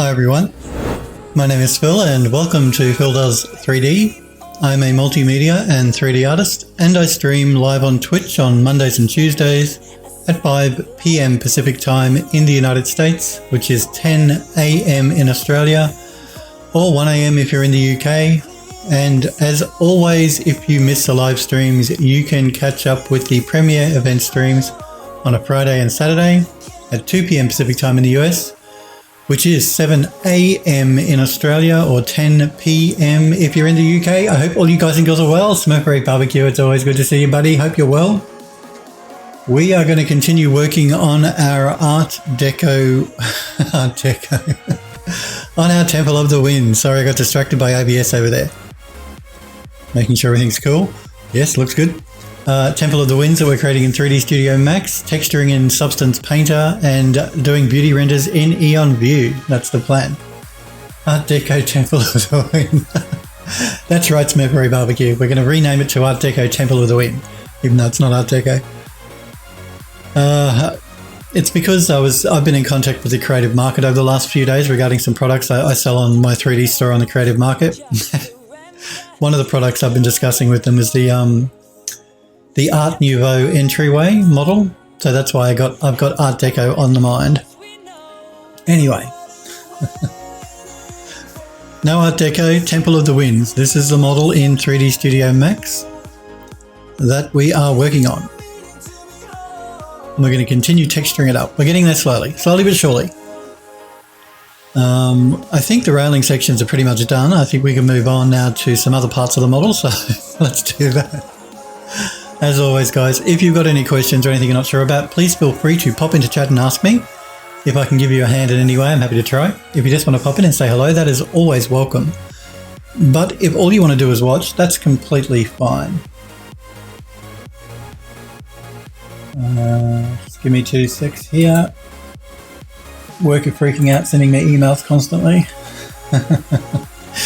Hi everyone, my name is Phil and welcome to Phil Does 3D. I'm a multimedia and 3D artist and I stream live on Twitch on Mondays and Tuesdays at 5 PM Pacific time in the United States, which is 10 AM in Australia or 1 AM if you're in the UK. And as always, if you miss the live streams, you can catch up with the premiere event streams on a Friday and Saturday at 2 PM Pacific time in the US, which is 7 AM in Australia or 10 PM if you're in the UK. I hope all you guys and girls are well. Smurfberry Barbecue, it's always good to see you, buddy. Hope you're well. We are going to continue working on our Art Deco, on our Temple of the Wind. Sorry, I got distracted by OBS over there. Making sure everything's cool. Yes, looks good. Temple of the Winds that we're creating in 3D Studio Max, texturing in Substance Painter, and doing beauty renders in Eon View. That's the plan. Art Deco Temple of the Wind. That's right, Smurfberry Barbecue. We're going to rename it to Art Deco Temple of the Wind, even though it's not Art Deco. It's because I've been in contact with the creative market over the last few days regarding some products I sell on my 3D store on the creative market. One of the products I've been discussing with them is the Art Nouveau entryway model. So that's why I've got Art Deco on the mind. Anyway. No Art Deco, Temple of the Winds. This is the model in 3D Studio Max that we are working on. We're going to continue texturing it up. We're getting there slowly but surely. I think the railing sections are pretty much done. I think we can move on now to some other parts of the model, so let's do that. As always, guys, if you've got any questions or anything you're not sure about, please feel free to pop into chat and ask me. If I can give you a hand in any way, I'm happy to try. If you just want to pop in and say hello, that is always welcome. But if all you want to do is watch, that's completely fine. Just give me 2 secs here. Worker freaking out, sending me emails constantly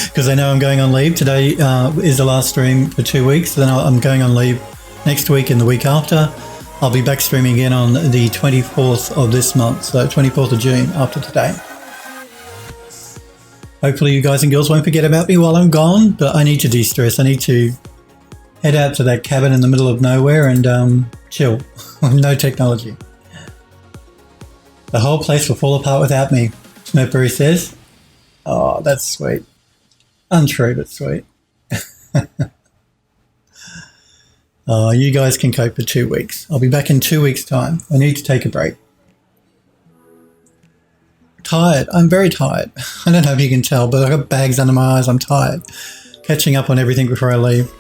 because they know I'm going on leave. Today is the last stream for 2 weeks, then I'm going on leave next week and the week after. I'll be back streaming again on the 24th of this month, so 24th of June after today. Hopefully you guys and girls won't forget about me while I'm gone, but I need to de-stress. I need to head out to that cabin in the middle of nowhere and chill with no technology. The whole place will fall apart without me, Smurfberry says. Oh, that's sweet. Untrue, but sweet. Oh, you guys can cope for 2 weeks. I'll be back in 2 weeks' time. I need to take a break. Tired. I'm very tired. I don't know if you can tell, but I've got bags under my eyes. I'm tired. Catching up on everything before I leave.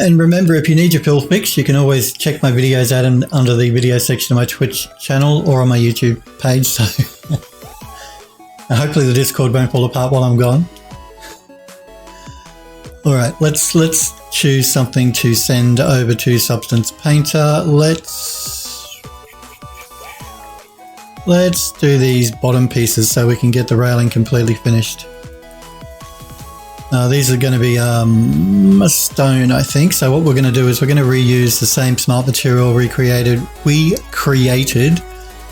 And remember, if you need your fill fix, you can always check my videos out under the video section of my Twitch channel or on my YouTube page. So and hopefully the Discord won't fall apart while I'm gone. All right, let's choose something to send over to Substance Painter. Let's do these bottom pieces so we can get the railing completely finished. These are going to be a stone, I think. So what we're going to do is we're going to reuse the same smart material we created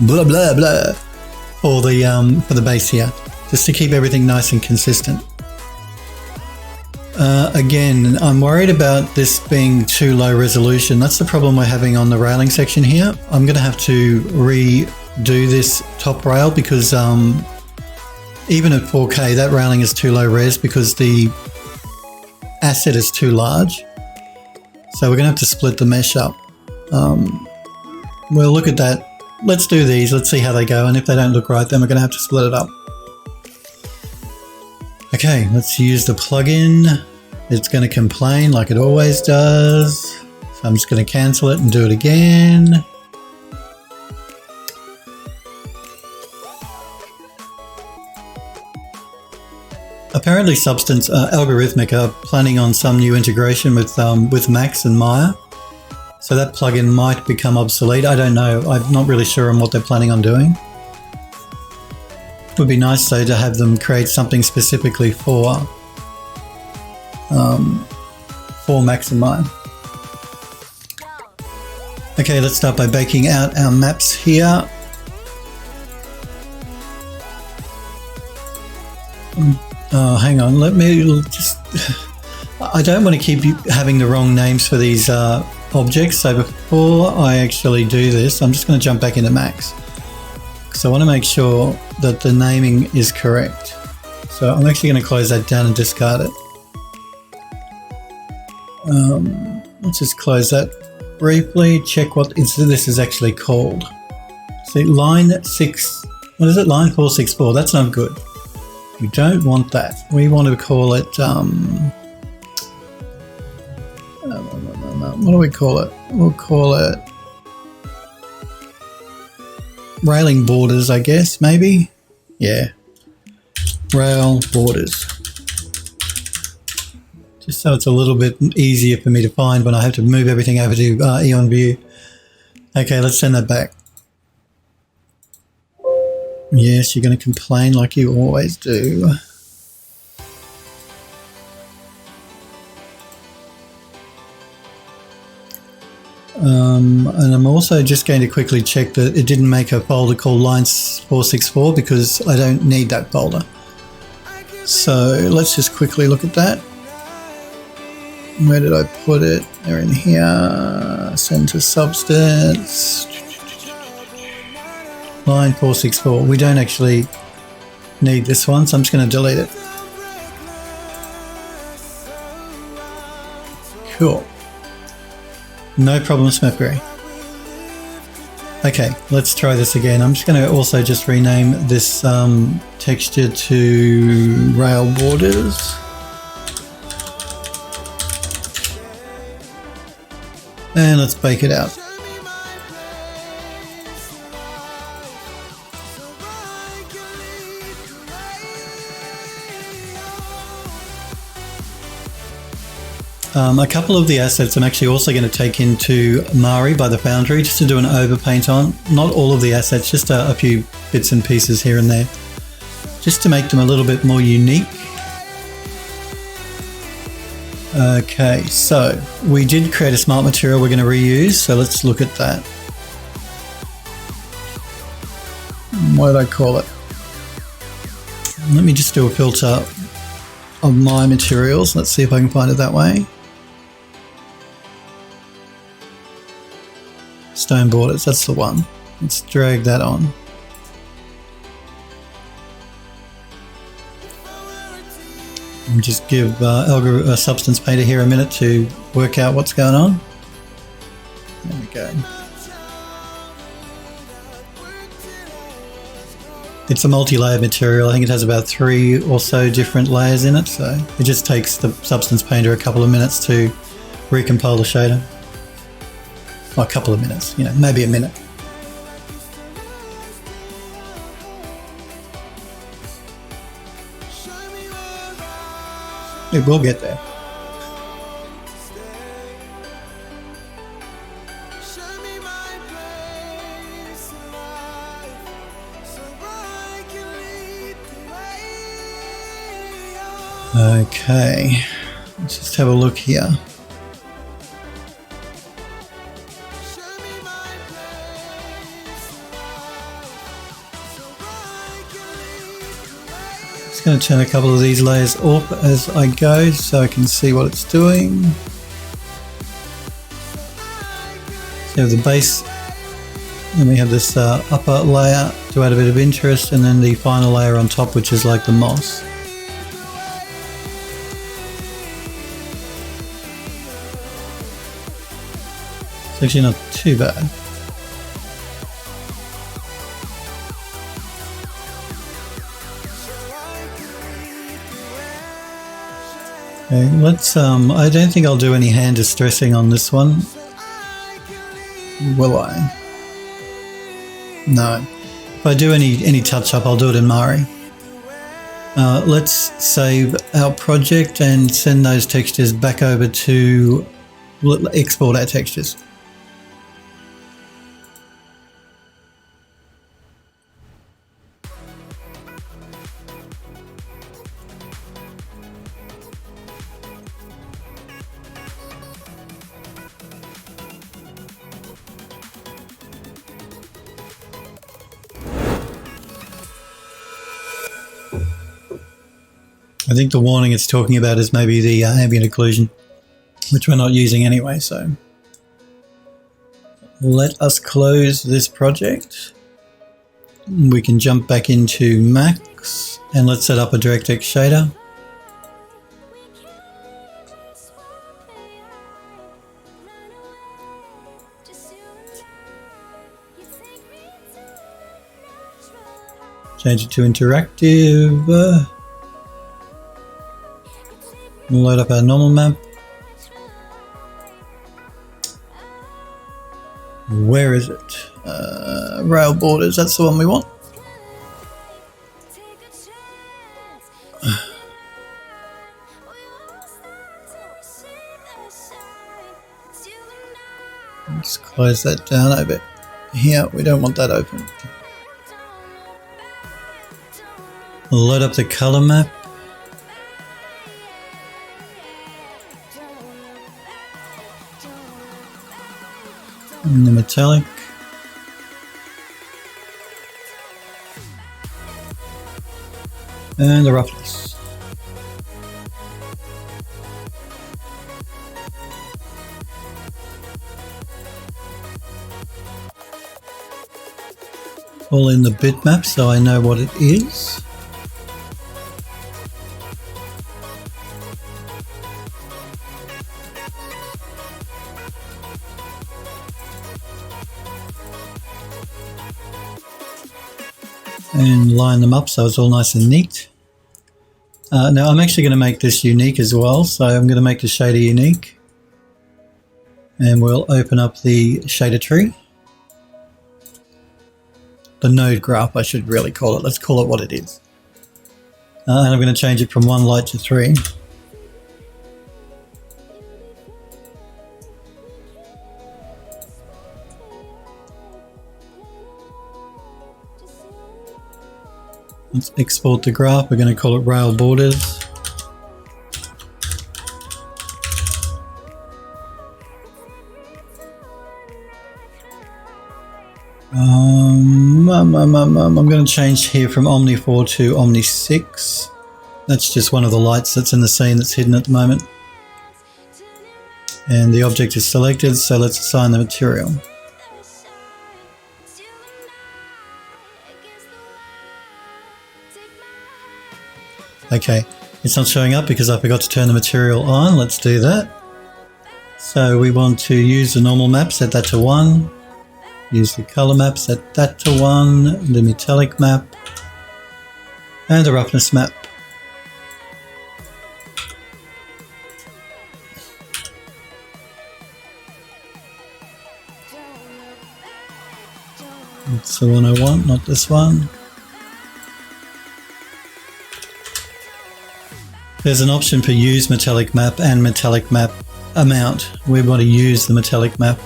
blah blah blah for the base here, just to keep everything nice and consistent. Again, I'm worried about this being too low resolution. That's the problem we're having on the railing section here. I'm going to have to redo this top rail because even at 4K, that railing is too low res because the asset is too large. So we're going to have to split the mesh up. We'll look at that. Let's do these. Let's see how they go. And if they don't look right, then we're going to have to split it up. Okay, let's use the plugin. It's going to complain like it always does. So I'm just going to cancel it and do it again. Apparently Substance Algorithmic are planning on some new integration with Max and Maya. So that plugin might become obsolete. I don't know. I'm not really sure on what they're planning on doing. It would be nice though to have them create something specifically for Max and Maya. Okay, let's start by baking out our maps here. Hang on, let me just... I don't want to keep having the wrong names for these objects, so before I actually do this, I'm just going to jump back into Max. So I want to make sure that the naming is correct. So I'm actually going to close that down and discard it. Let's just close that briefly, check what this is actually called. See, line 6, what is it? Line 464, that's not good. We don't want that. We want to call it, what do we call it? We'll call it railing borders, I guess, maybe? Yeah. Rail borders. Just so it's a little bit easier for me to find when I have to move everything over to Eon View. Okay, let's send that back. Yes, you're going to complain like you always do. And I'm also just going to quickly check that it didn't make a folder called Lines 464 because I don't need that folder. So let's just quickly look at that. Where did I put it? They're in here. Send to substance. Line 464. We don't actually need this one, so I'm just going to delete it. Cool. No problem, Smithberry. Okay, let's try this again. I'm just going to also just rename this texture to rail borders. And let's bake it out. A couple of the assets I'm actually also going to take into Mari by the Foundry just to do an overpaint on. Not all of the assets, just a few bits and pieces here and there. Just to make them a little bit more unique. Okay, so we did create a smart material we're going to reuse, so let's look at that. What did I call it? Let me just do a filter of my materials. Let's see if I can find it that way. Stone borders, that's the one. Let's drag that on. And just give Substance Painter here a minute to work out what's going on. There we go. It's a multi-layer material. I think it has about 3 or so different layers in it, so it just takes the Substance Painter a couple of minutes to recompile the shader. Well, a couple of minutes, you know, maybe a minute. It will get there. Okay, let's just have a look here. Just going to turn a couple of these layers off as I go so I can see what it's doing. So we have the base, then we have this upper layer to add a bit of interest, and then the final layer on top, which is like the moss. It's actually not too bad. Okay, let's I don't think I'll do any hand distressing on this one. Will I? No. If I do any touch up, I'll do it in Mari. Let's save our project and send those textures back over to export our textures. I think the warning it's talking about is maybe the ambient occlusion, which we're not using anyway, so let us close this project. We can jump back into Max and let's set up a Directx shader. Change it to interactive. Load up our normal map. Where is it? Rail borders, that's the one we want. Let's close that down over here. We don't want that open. Load up the color map. And the metallic. And the roughness. All in the bitmap so I know what it is. And line them up so it's all nice and neat. Now I'm actually going to make this unique as well, so I'm going to make the shader unique. And we'll open up the shader tree. The node graph I should really call it, let's call it what it is. And I'm going to change it from 1 light to 3. Let's export the graph. We're going to call it rail borders. I'm going to change here from Omni 4 to Omni 6. That's just one of the lights that's in the scene that's hidden at the moment. And the object is selected, so let's assign the material. Okay, it's not showing up because I forgot to turn the material on. Let's do that. So we want to use the normal map, set that to 1. Use the color map, set that to 1. The metallic map. And the roughness map. That's the one I want, not this one. There's an option for use metallic map and metallic map amount. We want to use the metallic map.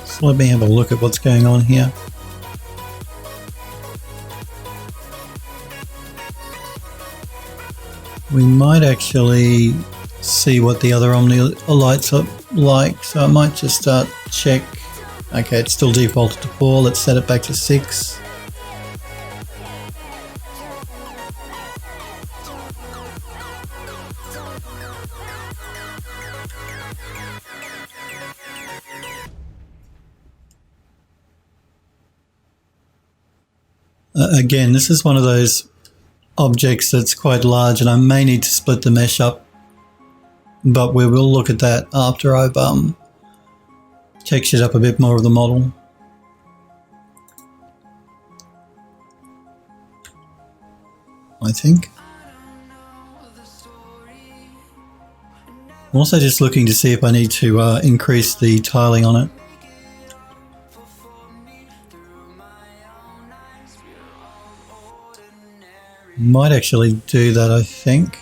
So let me have a look at what's going on here. We might actually see what the other Omni lights are like, so I might just start check. Okay, it's still defaulted to 4. Let's set it back to 6. Again, this is one of those objects that's quite large and I may need to split the mesh up, but we will look at that after I've textured up a bit more of the model. I think. I'm also just looking to see if I need to increase the tiling on it. Might actually do that, I think.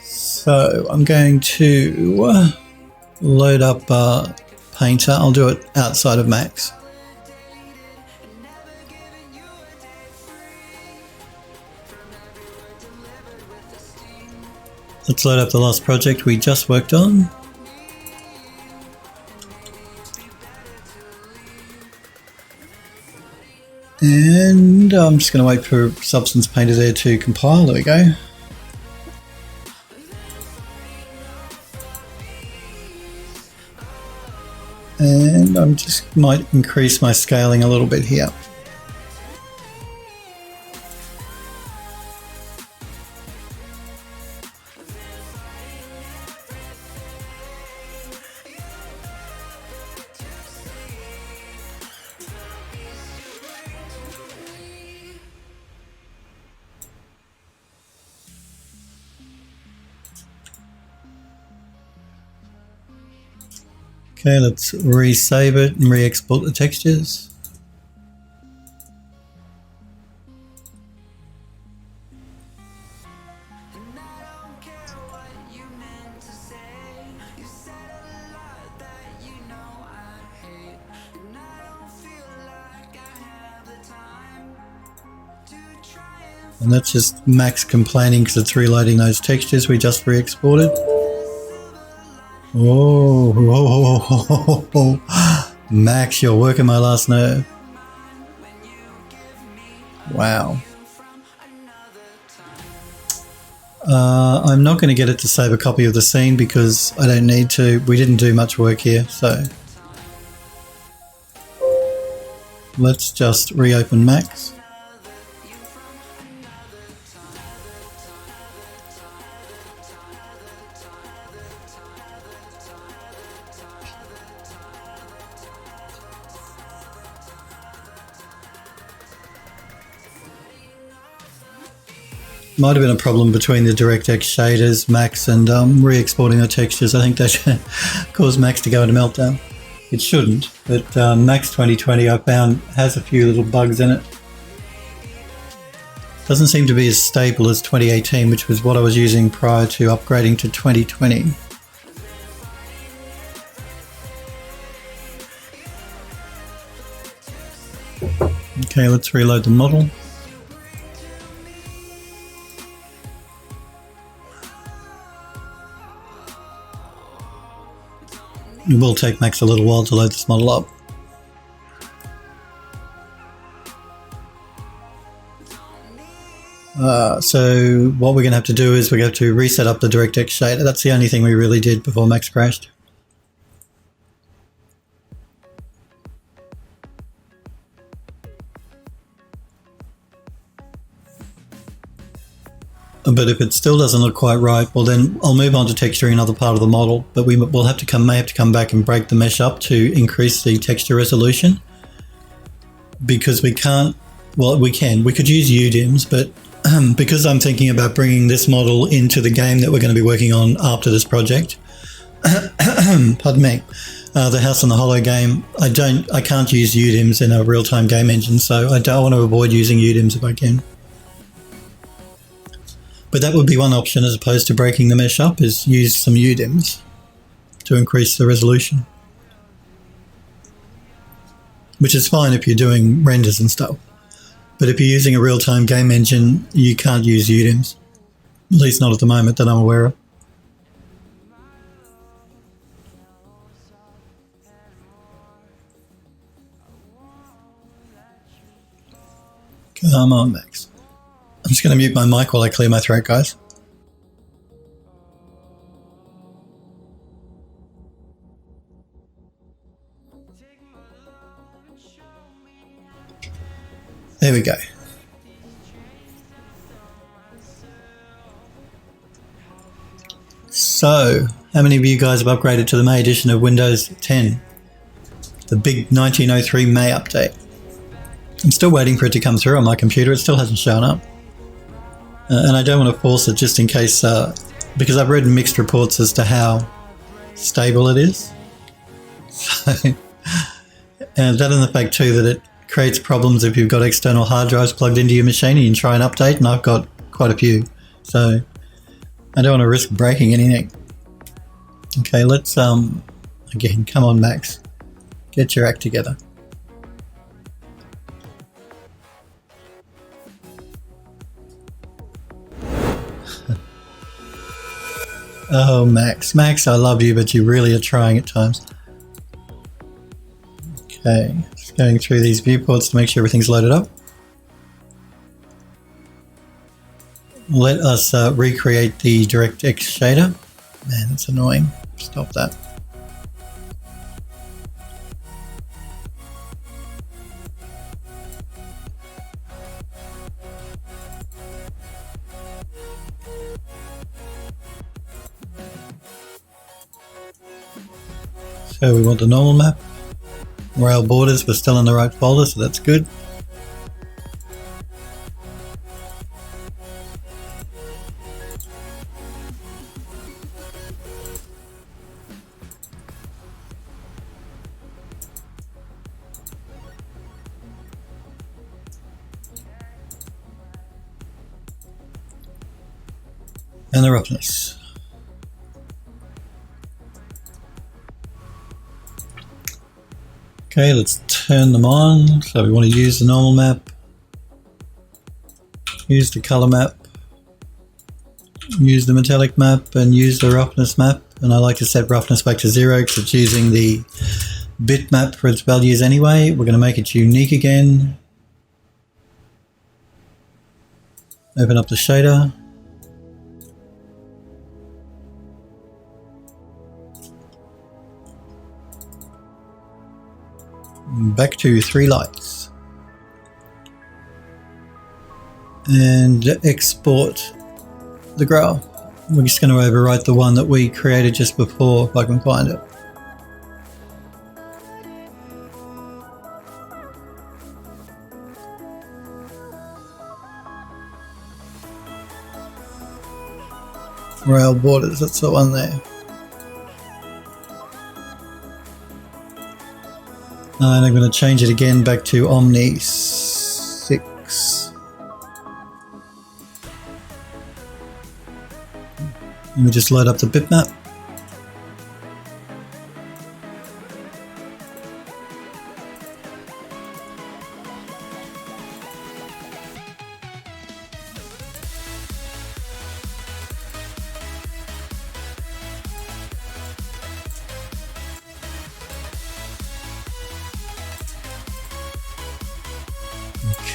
So I'm going to load up Painter. I'll do it outside of Max. Let's load up the last project we just worked on. And I'm just going to wait for Substance Painter there to compile. There we go. And I just might increase my scaling a little bit here. Okay, let's re-save it and re-export the textures. And that's just Max complaining because it's reloading those textures we just re-exported. Oh, Max, you're working my last nerve. Wow. I'm not going to get it to save a copy of the scene because I don't need to. We didn't do much work here, so let's just reopen Max. Might have been a problem between the Directx shaders, Max, and re-exporting the textures. I think that caused Max to go into meltdown. It shouldn't, but Max 2020 I found has a few little bugs in it. Doesn't seem to be as stable as 2018, which was what I was using prior to upgrading to 2020. Okay, let's reload the model. It will take Max a little while to load this model up. So what we're going to have to do is we're going to reset up the Directx shader. That's the only thing we really did before Max crashed. But if it still doesn't look quite right, well then I'll move on to texturing another part of the model, but we will have to may have to come back and break the mesh up to increase the texture resolution, because we can't, well we could use UDIMs, but because I'm thinking about bringing this model into the game that we're going to be working on after this project, pardon me, the House on the Hollow game, I can't use UDIMs in a real-time game engine, so I don't want to avoid using UDIMs if I can. But that would be one option, as opposed to breaking the mesh up, is use some UDIMs to increase the resolution. Which is fine if you're doing renders and stuff. But if you're using a real-time game engine, you can't use UDIMs. At least not at the moment that I'm aware of. Come on, Max. I'm just going to mute my mic while I clear my throat, guys. There we go. So, how many of you guys have upgraded to the May edition of Windows 10? The big 1903 May update. I'm still waiting for it to come through on my computer. It still hasn't shown up. And I don't want to force it just in case, because I've read mixed reports as to how stable it is. So, and that and the fact too that it creates problems if you've got external hard drives plugged into your machine and you try and update, and I've got quite a few. So I don't want to risk breaking anything. Okay, let's, again, come on Max, get your act together. Oh, Max. Max, I love you, but you really are trying at times. Okay, Just going through these viewports to make sure everything's loaded up. Let us recreate the Directx shader. Man, that's annoying. Stop that. So we want the normal map. Rail borders, we're still in the right folder, so that's good. And the roughness. Okay, let's turn them on. So we want to use the normal map, use the color map, use the metallic map, and use the roughness map. And I like to set roughness back to 0 because it's using the bitmap for its values anyway. We're going to make it unique again. Open up the shader. Back to 3 lights. And export the grower. We're just going to overwrite the one that we created just before, if I can find it. Rail borders, that's the one there. And I'm going to change it again back to Omni 6. Let me just load up the bitmap.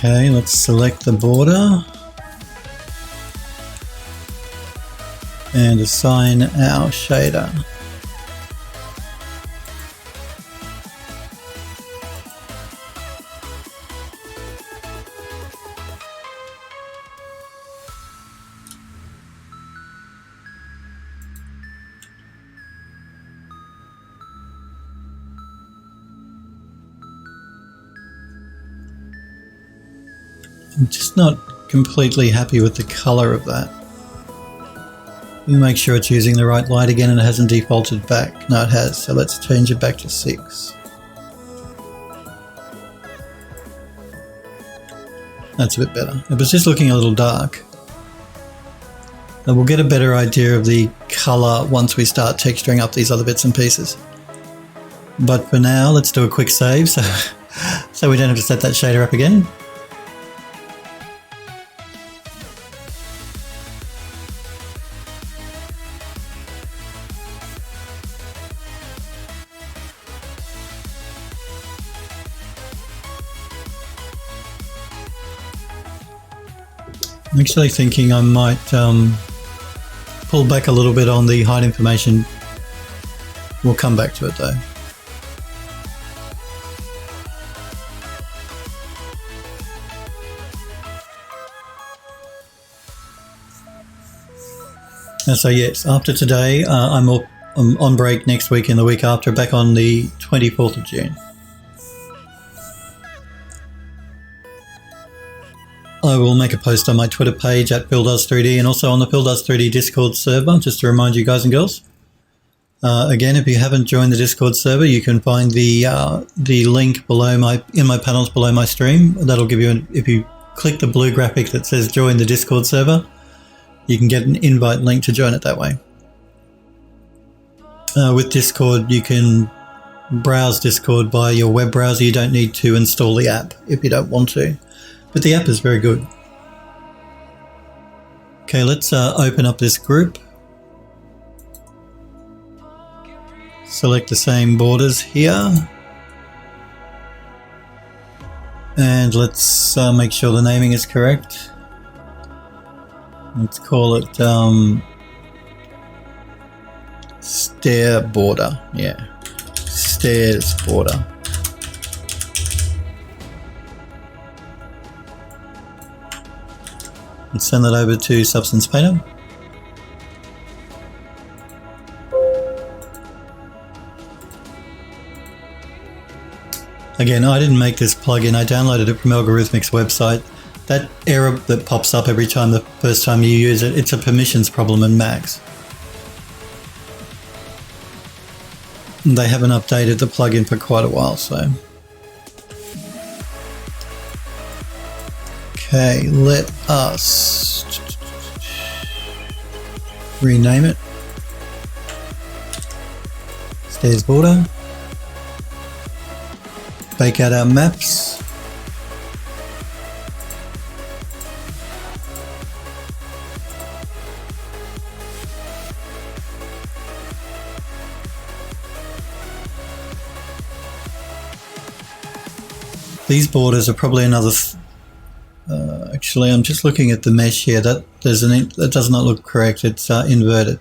Okay, let's select the border and assign our shader. I'm just not completely happy with the color of that. We'll make sure it's using the right light again and it hasn't defaulted back. No, it has, so let's change it back to 6. That's a bit better. It was just looking a little dark. And we'll get a better idea of the color once we start texturing up these other bits and pieces. But for now, let's do a quick save so we don't have to set that shader up again. I'm actually thinking I might pull back a little bit on the hide information. We'll come back to it though. So yes, after today, I'm on break next week and the week after, back on the 24th of June. I will make a post on my Twitter page at PhilDoes3D and also on the PhilDoes3D Discord server, just to remind you guys and girls. Again, if you haven't joined the Discord server, you can find the link below in my panels below my stream. That'll give you, if you click the blue graphic that says join the Discord server, you can get an invite link to join it that way. With Discord, you can browse Discord via your web browser. You don't need to install the app if you don't want to. But the app is very good. Okay, let's open up this group. Select the same borders here. And let's make sure the naming is correct. Let's call it stair border. Yeah, stairs border. Let's send that over to Substance Painter. Again, I didn't make this plugin. I downloaded it from Algorithmic's website. That error that pops up every time the first time you use it, it's a permissions problem in Macs. They haven't updated the plugin for quite a while, so. Okay, let us rename it. Stairs border. Bake out our maps. These borders are probably another. Actually, I'm just looking at the mesh here. That does not look correct. It's inverted.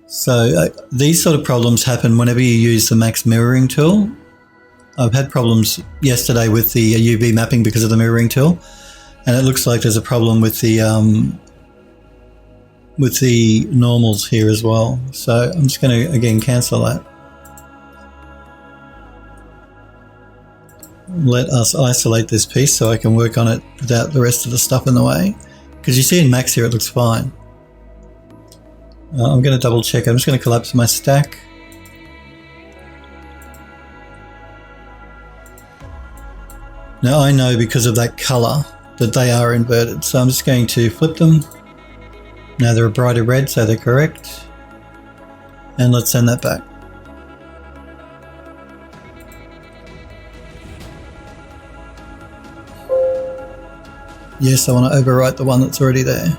So these sort of problems happen whenever you use the Max mirroring tool. I've had problems yesterday with the UV mapping because of the mirroring tool, and it looks like there's a problem with the normals here as well. So I'm just going to again cancel that. Let us isolate this piece so I can work on it without the rest of the stuff in the way. Because you see in Max here it looks fine. I'm going to double check. I'm just going to collapse my stack. Now I know because of that color that they are inverted, so I'm just going to flip them. Now they're a brighter red, so they're correct. And let's send that back. Yes, I want to overwrite the one that's already there.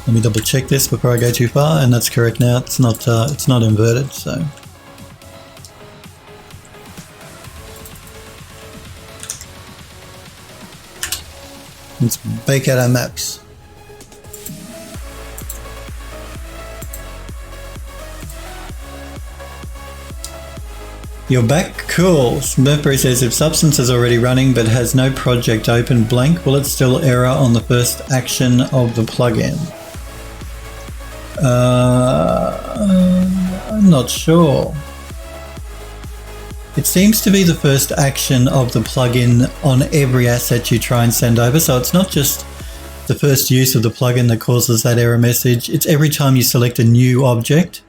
Let me double check this before I go too far, and that's correct now. It's not inverted, so. Let's bake out our maps. You're back? Cool. Smurfberry says, if Substance is already running but has no project open blank, will it still error on the first action of the plugin? I'm not sure. It seems to be the first action of the plugin on every asset you try and send over, so it's not just the first use of the plugin that causes that error message. It's every time you select a new object,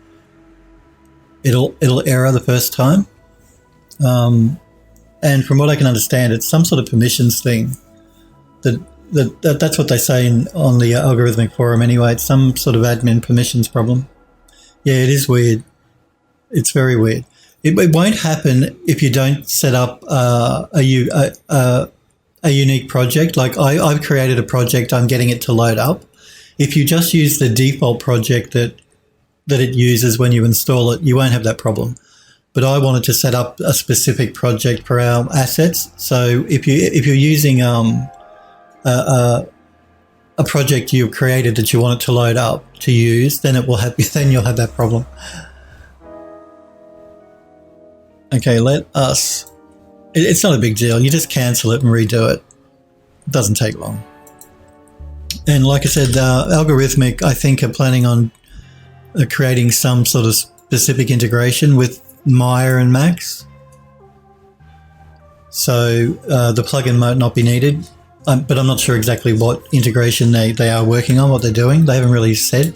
it'll error the first time. And from what I can understand, it's some sort of permissions thing. That's what they say on the algorithmic forum anyway. It's some sort of admin permissions problem. Yeah, it is weird. It's very weird. It won't happen if you don't set up a unique project. Like I've created a project, I'm getting it to load up. If you just use the default project that it uses when you install it, you won't have that problem. But I wanted to set up a specific project for our assets. So if you're using a project you've created that you want it to load up to use, then you'll have that problem. Okay, let us. It's not a big deal. You just cancel it and redo it. It doesn't take long. And like I said, Algorithmic, I think, are planning on creating some sort of specific integration with Maya and Max. So the plugin might not be needed, but I'm not sure exactly what integration they are working on, what they're doing. They haven't really said.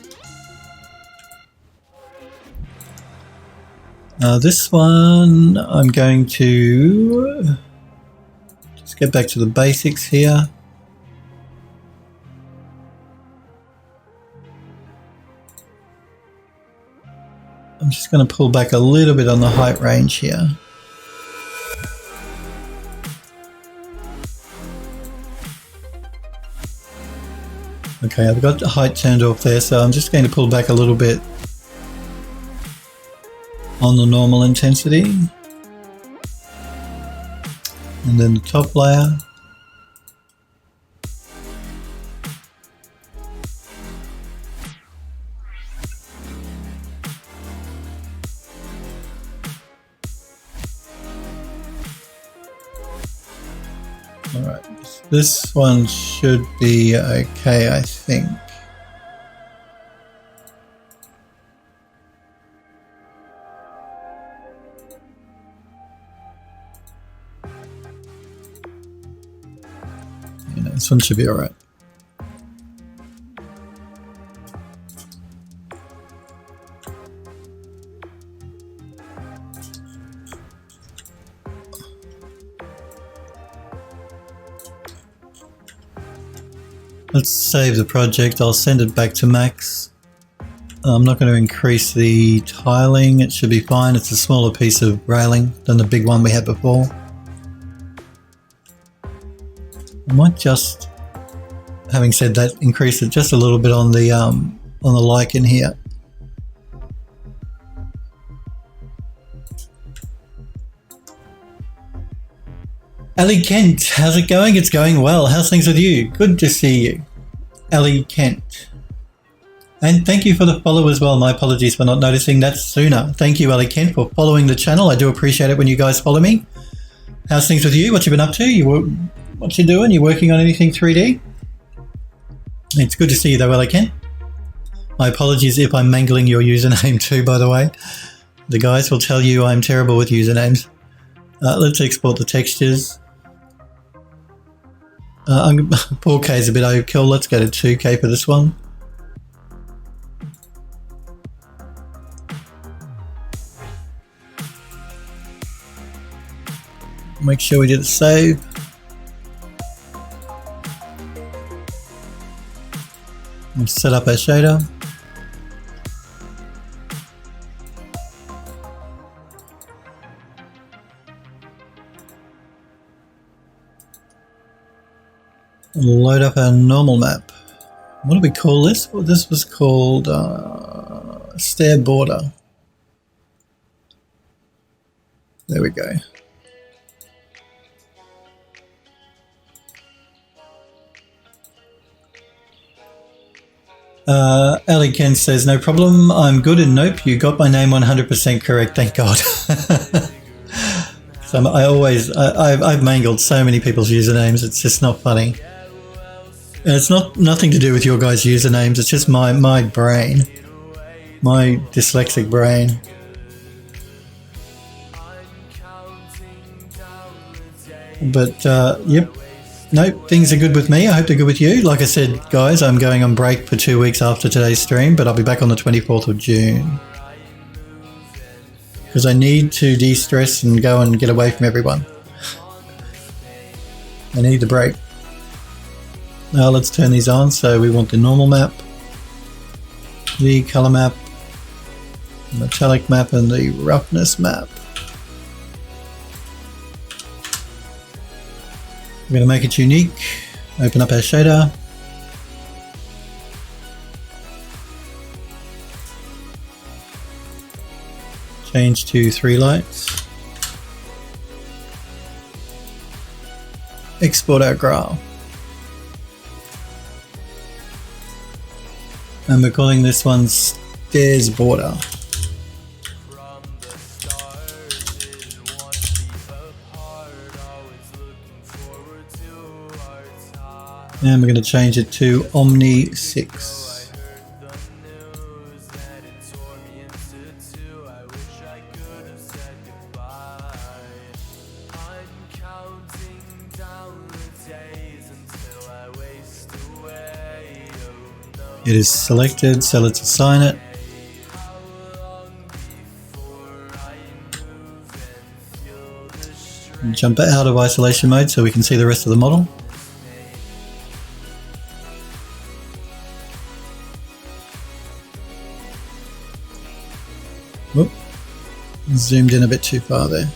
This one, I'm going to just get back to the basics here. I'm just going to pull back a little bit on the height range here. Okay, I've got the height turned off there, so I'm just going to pull back a little bit on the normal intensity. And then the top layer. Alright, this one should be okay, I think. Yeah, this one should be alright. Let's save the project. I'll send it back to Max. I'm not going to increase the tiling. It should be fine. It's a smaller piece of railing than the big one we had before. I might just, having said that, increase it just a little bit on the lichen here. Ali Kent, how's it going? It's going well. How's things with you? Good to see you. Ali Kent. And thank you for the follow as well. My apologies for not noticing that sooner. Thank you, Ali Kent, for following the channel. I do appreciate it when you guys follow me. How's things with you? What you been up to? What you doing? You working on anything 3D? It's good to see you though, Ali Kent. My apologies if I'm mangling your username too, by the way. The guys will tell you I'm terrible with usernames. Let's export the textures. 4K is a bit overkill. Let's go to 2K for this one. Make sure we did a save. Let's set up our shader. Load up our normal map. What do we call this? Well, this was called stair border. There we go. Ali Ken says, no problem, I'm good, and nope, you got my name 100% correct, thank God. So I've mangled so many people's usernames, it's just not funny. And it's nothing to do with your guys' usernames, it's just my brain. My dyslexic brain. But, yep. Nope, things are good with me. I hope they're good with you. Like I said, guys, I'm going on break for 2 weeks after today's stream, but I'll be back on the 24th of June. Because I need to de-stress and go and get away from everyone. I need the break. Now let's turn these on. So we want the normal map, the color map, the metallic map, and the roughness map. We're going to make it unique. Open up our shader. Change to 3 lights. Export our graph. And we're calling this one Stairs Border. And we're going to change it to Omni 6. It is selected, so let's assign it. And jump out of isolation mode so we can see the rest of the model. Whoop. Zoomed in a bit too far there.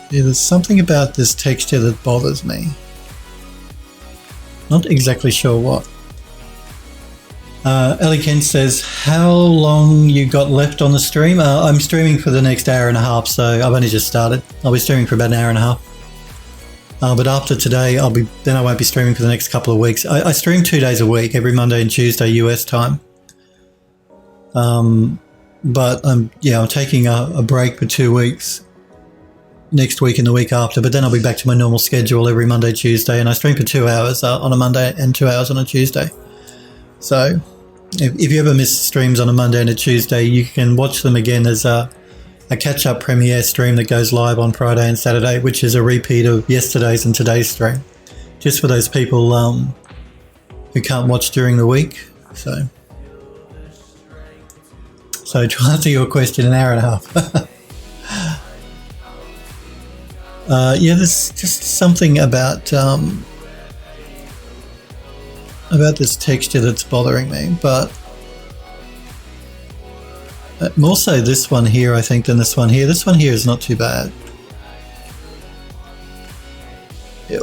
Yeah, there's something about this texture that bothers me. Not exactly sure what. Ellie Kent says, how long you got left on the stream? I'm streaming for the next hour and a half, so I've only just started. I'll be streaming for about an hour and a half. But after today, then I won't be streaming for the next couple of weeks. I stream 2 days a week, every Monday and Tuesday US time. But I'm taking a break for 2 weeks. Next week and the week after, but then I'll be back to my normal schedule every Monday, Tuesday, and I stream for 2 hours on a Monday and 2 hours on a Tuesday. So if you ever miss streams on a Monday and a Tuesday, you can watch them again as a catch-up premiere stream that goes live on Friday and Saturday, which is a repeat of yesterday's and today's stream, just for those people who can't watch during the week. So to answer your question, an hour and a half. Yeah, there's just something about this texture that's bothering me, but more so this one here, I think, than this one here. This one here is not too bad.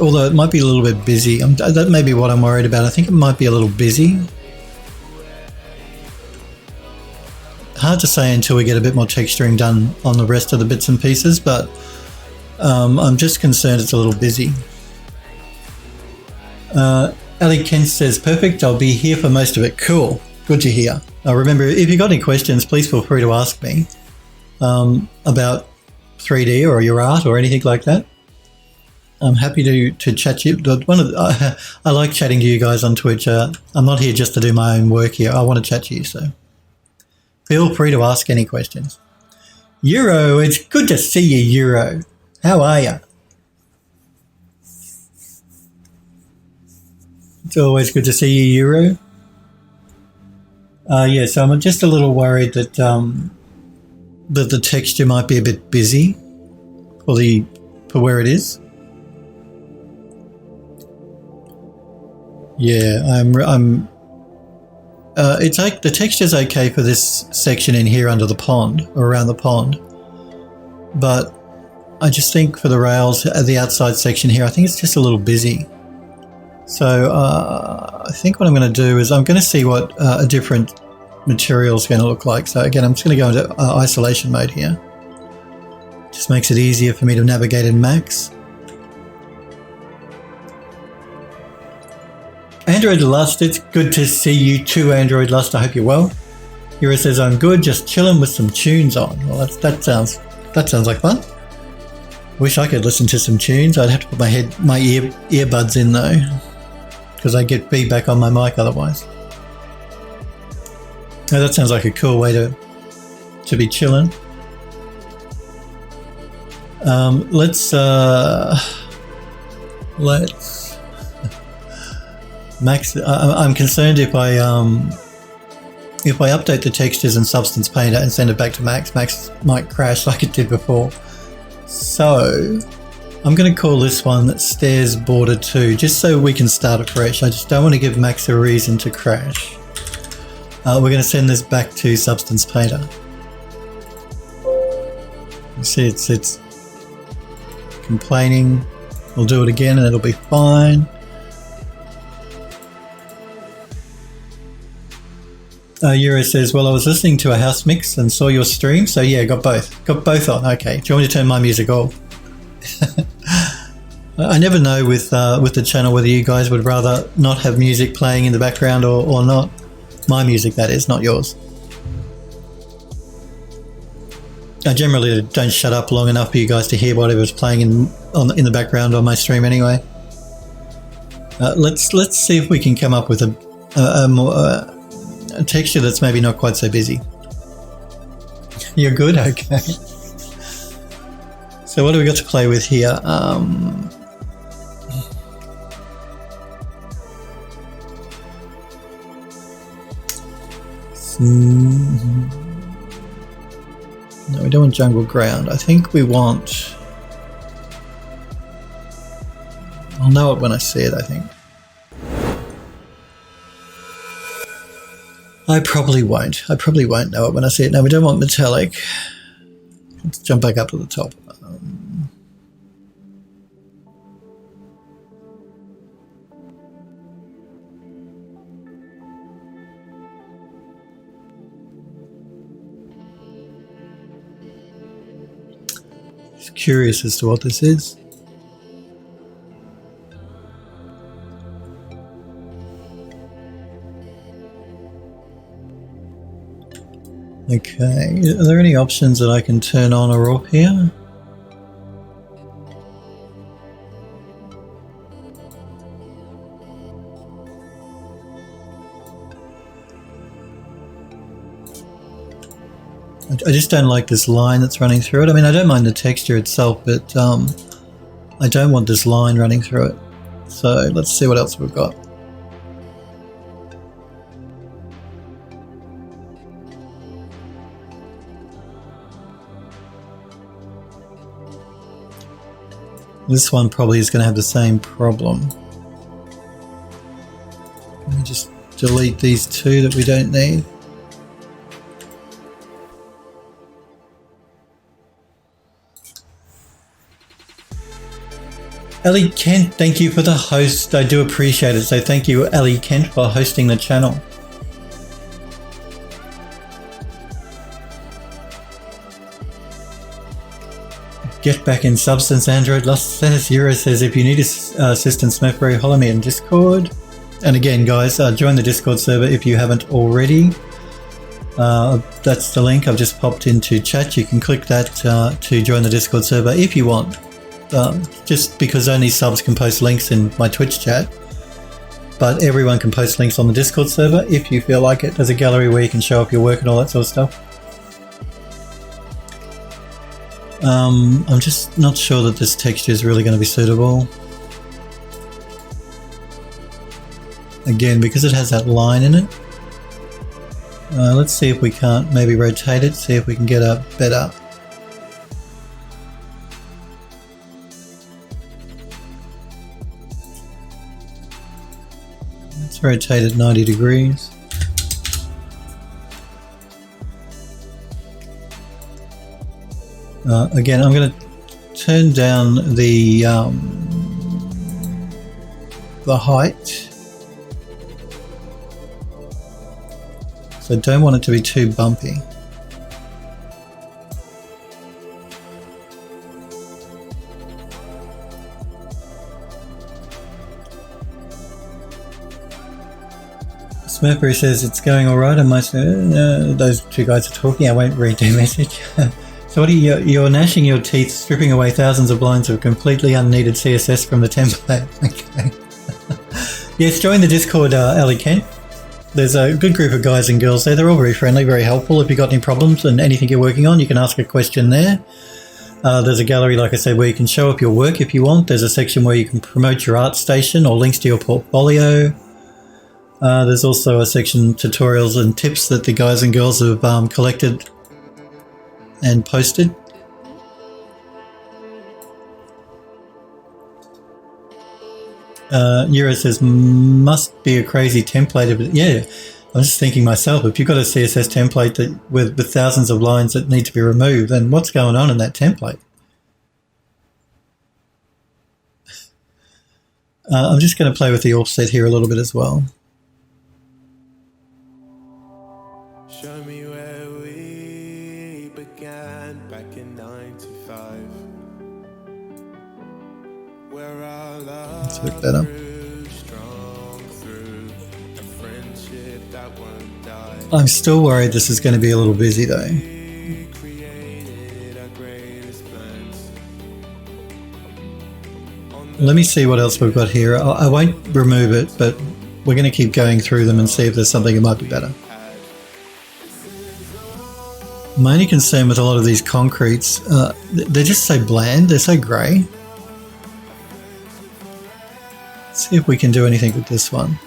Although it might be a little bit busy. That may be what I'm worried about. I think it might be a little busy. Hard to say until we get a bit more texturing done on the rest of the bits and pieces, but I'm just concerned it's a little busy. Ali Kent says, perfect, I'll be here for most of it. Cool, good to hear. Remember, if you've got any questions, please feel free to ask me about 3D or your art or anything like that. I'm happy to chat to you. I like chatting to you guys on Twitch. I'm not here just to do my own work here. I want to chat to you, so feel free to ask any questions. Euro, it's good to see you, Euro. How are you? It's always good to see you, Euro. Yeah, so I'm just a little worried that the texture might be a bit busy for where it is. Yeah, it's like the texture's okay for this section in here under the pond or around the pond, but I just think for the rails at the outside section here, I think it's just a little busy. So I think what I'm going to do is I'm going to see what a different material is going to look like. So again, I'm just going to go into isolation mode here. Just makes it easier for me to navigate in Max. Android Lust, it's good to see you too, Android Lust. I hope you're well. Hero says, I'm good, just chilling with some tunes on. Well, that sounds like fun. Wish I could listen to some tunes. I'd have to put my earbuds in though, because I get feedback on my mic otherwise. Oh, that sounds like a cool way to be chilling. Let's Max. I'm concerned if I update the textures in Substance Painter and send it back to Max might crash like it did before. So I'm going to call this one Stairs Border 2, just so we can start afresh. I just don't want to give Max a reason to crash. We're going to send this back to Substance Painter. You see it's complaining. We'll do it again and it'll be fine. Euro says, well, I was listening to a house mix and saw your stream, so yeah, got both on. Okay, do you want me to turn my music off? I never know with the channel whether you guys would rather not have music playing in the background or not. My music, that is, not yours. I generally don't shut up long enough for you guys to hear whatever's playing in the background on my stream anyway. Let's see if we can come up with a texture that's maybe not quite so busy. You're good? Okay. So what do we got to play with here? No, we don't want jungle ground. I think we want... I'll know it when I see it, I think. I probably won't know it when I see it. No, we don't want metallic. Let's jump back up to the top. Just curious as to what this is. Okay, are there any options that I can turn on or off here? I just don't like this line that's running through it. I mean, I don't mind the texture itself, but I don't want this line running through it. So let's see what else we've got. This one probably is going to have the same problem. Let me just delete these two that we don't need. Ellie Kent, thank you for the host. I do appreciate it. So thank you, Ellie Kent, for hosting the channel. Get back in substance, Android. Lost says, Euro says, if you need assistance, Smurfberry, holler me in Discord. And again, guys, join the Discord server if you haven't already. That's the link I've just popped into chat. You can click that to join the Discord server if you want. Just because only subs can post links in my Twitch chat, but everyone can post links on the Discord server if you feel like it. There's a gallery where you can show up your work and all that sort of stuff. I'm just not sure that this texture is really going to be suitable. Again, because it has that line in it. Let's see if we can't maybe rotate it, see if we can get a better. Let's rotate it 90 degrees. Again, I'm going to turn down the height. So I don't want it to be too bumpy. Smurfberry says it's going all right, and most those two guys are talking. I won't read their message. So what are you? You're gnashing your teeth, stripping away thousands of lines of completely unneeded CSS from the template. Okay. Yes, join the Discord, Ali Kent. There's a good group of guys and girls there. They're all very friendly, very helpful. If you've got any problems and anything you're working on, you can ask a question there. There's a gallery, like I said, where you can show up your work if you want. There's a section where you can promote your art station or links to your portfolio. There's also a section, tutorials and tips, that the guys and girls have collected and posted. Euro says, must be a crazy template of it. Yeah, I was just thinking myself, if you've got a CSS template that with thousands of lines that need to be removed, then what's going on in that template? I'm just going to play with the offset here a little bit as well. Show me where we began back in 95. Where our love That's a bit better. grew strong through a friendship that won't die. I'm still worried this is going to be a little busy though. We created our greatest plans. Let me see what else we've got here. I won't remove it, but we're going to keep going through them and see if there's something that might be better. My only concern with a lot of these concretes, they're just so bland, they're so grey. Let's see if we can do anything with this one.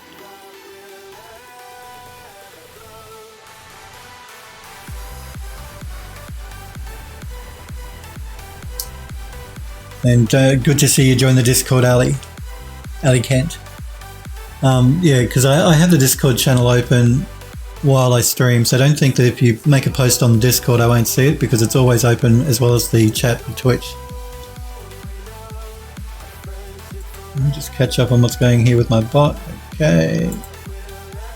And good to see you join the Discord, Ali Kent. Yeah, because I have the Discord channel open while I stream, so I don't think that if you make a post on Discord I won't see it, because it's always open as well as the chat for Twitch. Let me just catch up on what's going here with my bot. Okay.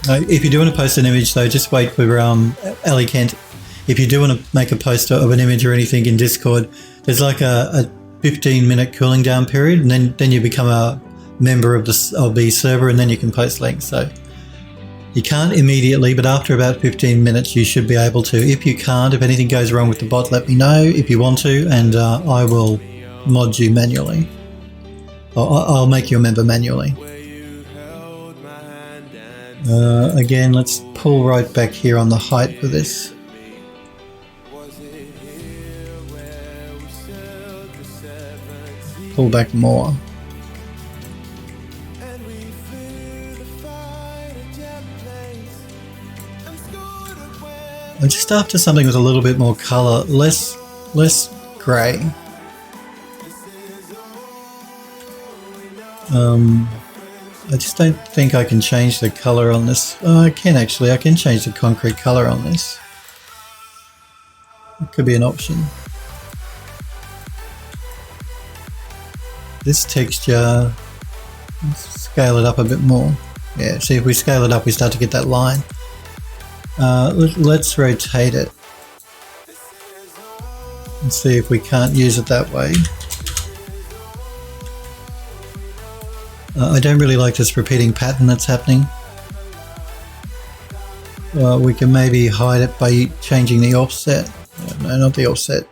If you do want to post an image though, just wait for Ali Kent. if you do want to make a poster of an image or anything in Discord, there's like a 15-minute cooling down period, and then you become a member of the server, and then you can post links. So you can't immediately, but after about 15 minutes you should be able to. If you can't, if anything goes wrong with the bot, let me know if you want to, and I will mod you manually. I'll make you a member manually. Again, let's pull right back here on the height for this. Pull back more. I'm just after something with a little bit more colour, less grey. I just don't think I can change the colour on this. Oh, I can actually. I can change the concrete colour on this. It could be an option. This texture, let's scale it up a bit more. Yeah, see, if we scale it up, we start to get that line. Let's rotate it and see if we can't use it that way. I don't really like this repeating pattern that's happening. We can maybe hide it by changing the offset. No, not the offset.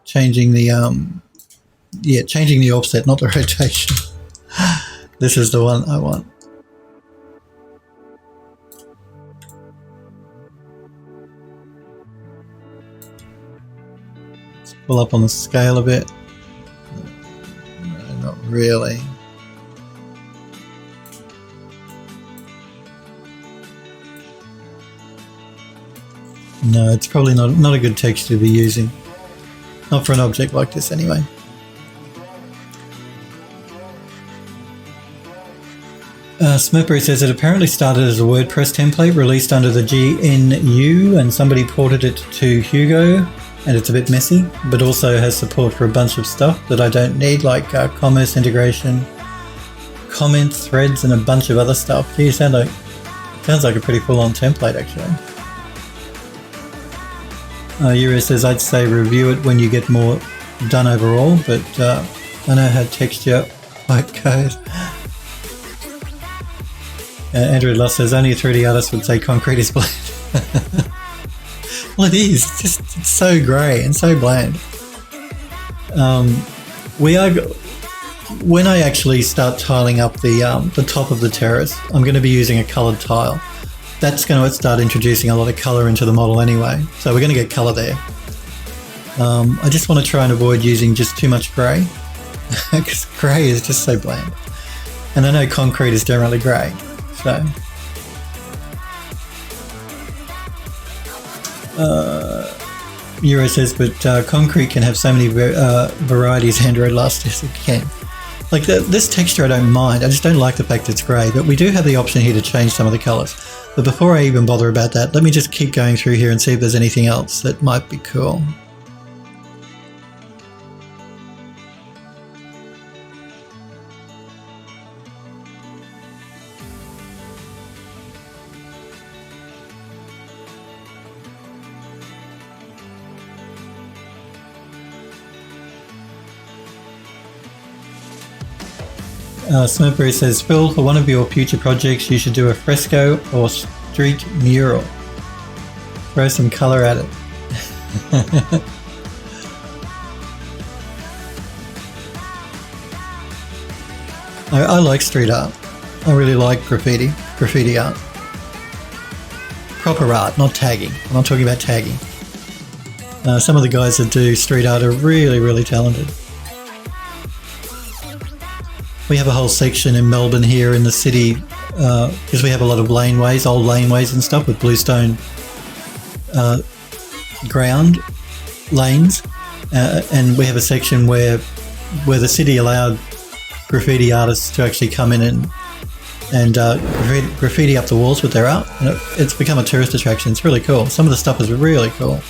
Changing the changing the offset, not the rotation. This is the one I want. Let's pull up on the scale a bit. No, not really. No, it's probably not a good texture to be using. Not for an object like this anyway. Smurfberry says it apparently started as a WordPress template released under the GNU, and somebody ported it to Hugo, and it's a bit messy, but also has support for a bunch of stuff that I don't need, like commerce integration, comment threads, and a bunch of other stuff. Gee, sounds like a pretty full-on template actually. Yuri says, I'd say review it when you get more done overall, but I know how texture like goes. Andrew Luss says, only a 3D artist would say concrete is bland. Well, it is. It's so grey and so bland. When I actually start tiling up the top of the terrace, I'm going to be using a coloured tile. That's going to start introducing a lot of colour into the model anyway, so we're going to get colour there. I just want to try and avoid using just too much grey, because grey is just so bland. And I know concrete is generally grey, so... Euro says, but concrete can have so many varieties, Android last yes it can. Like this texture I don't mind, I just don't like the fact it's grey, but we do have the option here to change some of the colours. But before I even bother about that, let me just keep going through here and see if there's anything else that might be cool. Smurfberry says, Phil, for one of your future projects, you should do a fresco or street mural. Throw some colour at it. I like street art. I really like graffiti art. Proper art, not tagging. I'm not talking about tagging. Some of the guys that do street art are really, really talented. We have a whole section in Melbourne here in the city, because we have a lot of laneways, old laneways and stuff with bluestone ground lanes, and we have a section where the city allowed graffiti artists to actually come in and graffiti up the walls with their art, and it's become a tourist attraction. It's really cool. Some of the stuff is really cool.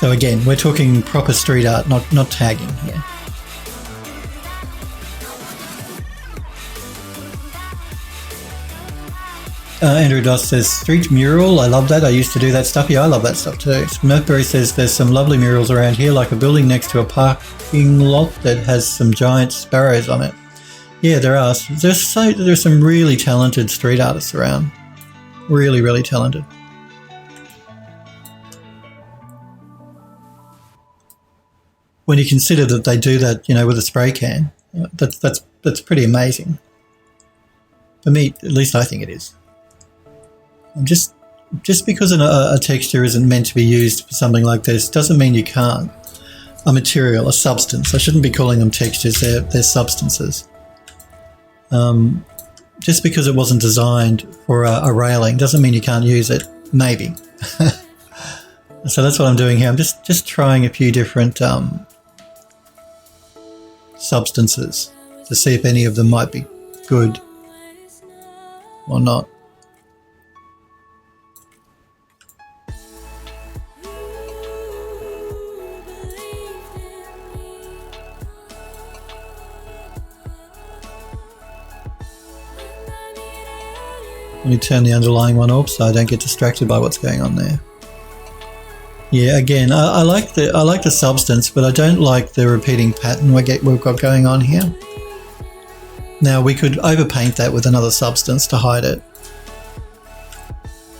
So again, we're talking proper street art, not tagging here. Andrew Doss says, street mural, I love that. I used to do that stuff. Yeah, I love that stuff too. Smurfberry says, there's some lovely murals around here, like a building next to a parking lot that has some giant sparrows on it. Yeah, there are. There's some really talented street artists around. Really, really talented. When you consider that they do that, with a spray can, that's pretty amazing. For me, at least I think it is. Just because a texture isn't meant to be used for something like this doesn't mean you can't. A material, a substance. I shouldn't be calling them textures. They're substances. Just because it wasn't designed for a railing doesn't mean you can't use it. Maybe. So that's what I'm doing here. I'm just trying a few different substances to see if any of them might be good or not. Let me turn the underlying one off so I don't get distracted by what's going on there. Yeah, again, I like the substance, but I don't like the repeating pattern we've got going on here. Now we could overpaint that with another substance to hide it,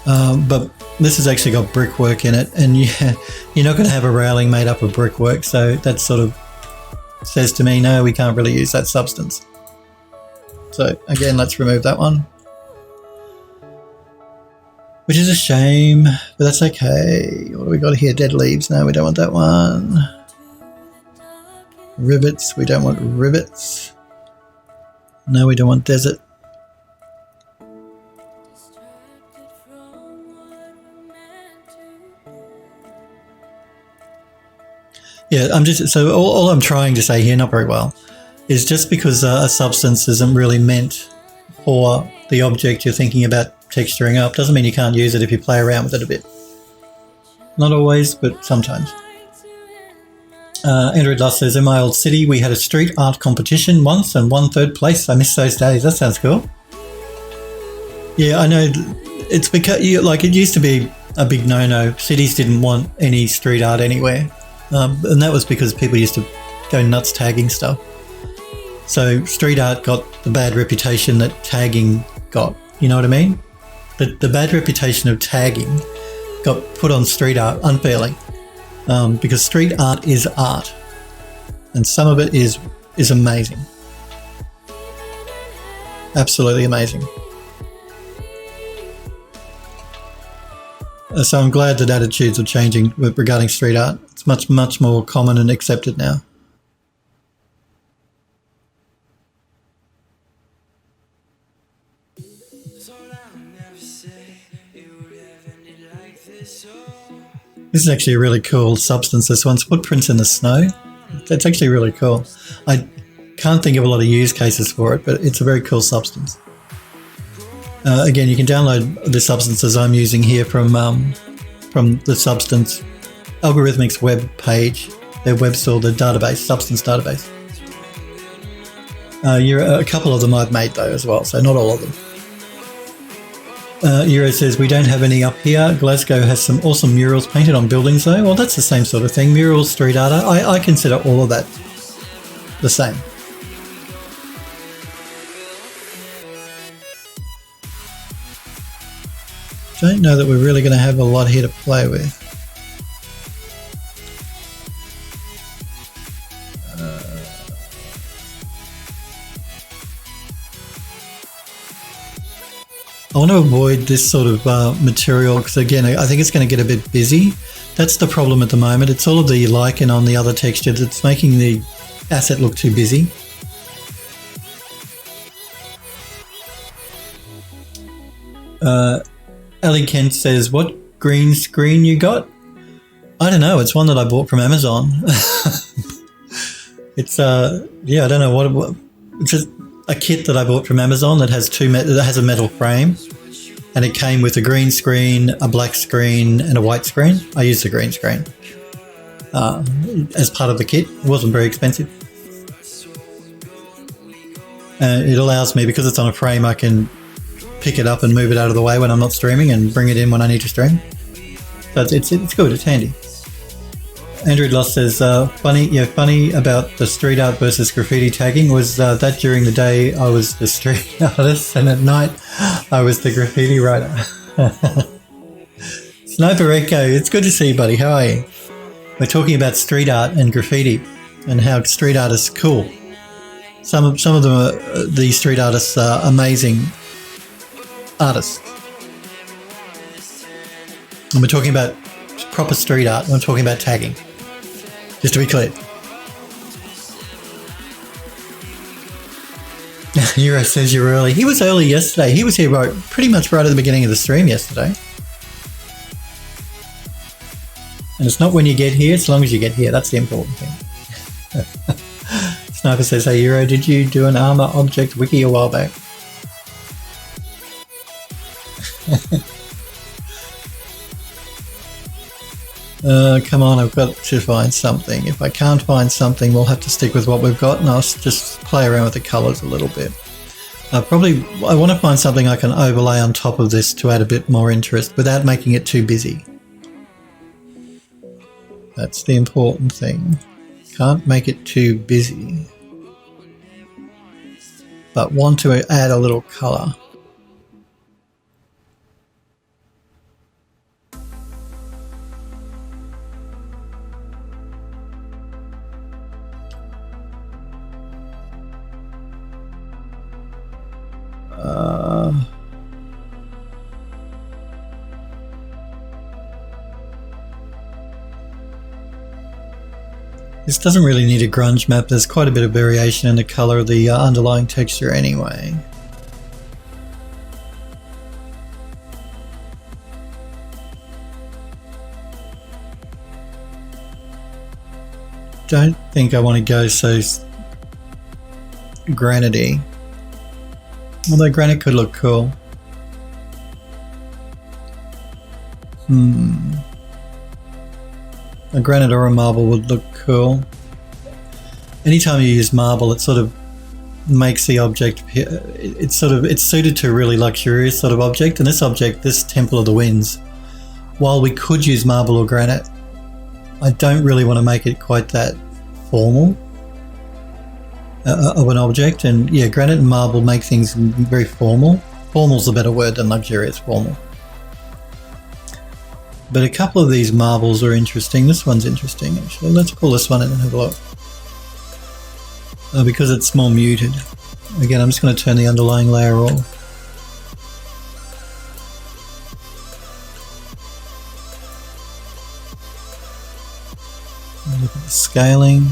but this has actually got brickwork in it, and you're not going to have a railing made up of brickwork, so that sort of says to me, no, we can't really use that substance. So again, let's remove that one. Which is a shame, but that's okay. What do we got here? Dead leaves. No, we don't want that one. Rivets. We don't want rivets. No, we don't want desert. Yeah, so all I'm trying to say here, not very well, is just because a substance isn't really meant for the object you're thinking about texturing up doesn't mean you can't use it if you play around with it a bit. Not always, but sometimes. Andrew Luss says, in my old city we had a street art competition once and won 3rd place. I miss those days. That sounds cool. Yeah, I know. It's because it used to be a big no-no. Cities didn't want any street art anywhere, and that was because people used to go nuts tagging stuff. So street art got the bad reputation that tagging got. You know what I mean? The bad reputation of tagging got put on street art unfairly, because street art is art, and some of it is amazing, absolutely amazing. So I'm glad that attitudes are changing regarding street art. It's much more common and accepted now. This is actually a really cool substance, this one's footprints in the snow. That's actually really cool. I can't think of a lot of use cases for it, but it's a very cool substance. Again, you can download the substances I'm using here from the Substance Algorithmics web page, their web store, the database, Substance database. A couple of them I've made though as well, so not all of them. Euro says, we don't have any up here. Glasgow has some awesome murals painted on buildings though. Well, that's the same sort of thing. Murals, street art. I consider all of that the same. Don't know that we're really going to have a lot here to play with. I want to avoid this sort of material because, again, I think it's going to get a bit busy. That's the problem at the moment. It's all of the lichen on the other texture that's making the asset look too busy. Ellie Kent says, what green screen you got? I don't know. It's one that I bought from Amazon. It's, yeah, I don't know what it's just a kit that I bought from Amazon that has that has a metal frame, and it came with a green screen, a black screen, and a white screen. I used the green screen as part of the kit. It wasn't very expensive. It allows me, because it's on a frame, I can pick it up and move it out of the way when I'm not streaming and bring it in when I need to stream. So it's good, it's handy. Andrew Lost says, funny about the street art versus graffiti tagging was that during the day I was the street artist and at night I was the graffiti writer. Sniper Echo, it's good to see you, buddy. How are you? We're talking about street art and graffiti and how street art is cool. Some of them are, these street artists are amazing artists. And we're talking about proper street art. I'm talking about tagging. Just to be clear. Euro says you're early. He was early yesterday. He was here pretty much right at the beginning of the stream yesterday. And it's not when you get here, as long as you get here. That's the important thing. Sniper says, hey Euro, did you do an armor object wiki a while back? Come on, I've got to find something. If I can't find something, we'll have to stick with what we've got and I'll just play around with the colours a little bit. I want to find something I can overlay on top of this to add a bit more interest without making it too busy. That's the important thing. Can't make it too busy, but want to add a little colour. This doesn't really need a grunge map. There's quite a bit of variation in the colour of the underlying texture anyway. Don't think I want to go so granity. Although granite could look cool. A granite or a marble would look cool. Anytime you use marble, it sort of makes the object, it's suited to a really luxurious sort of object. And this object, this Temple of the Winds, while we could use marble or granite, I don't really want to make it quite that formal of an object. And yeah, granite and marble make things very formal. Formal's a better word than luxurious, formal. But a couple of these marbles are interesting. This one's interesting, actually. Let's pull this one in and have a look. Because it's more muted. Again, I'm just going to turn the underlying layer off. Look at the scaling.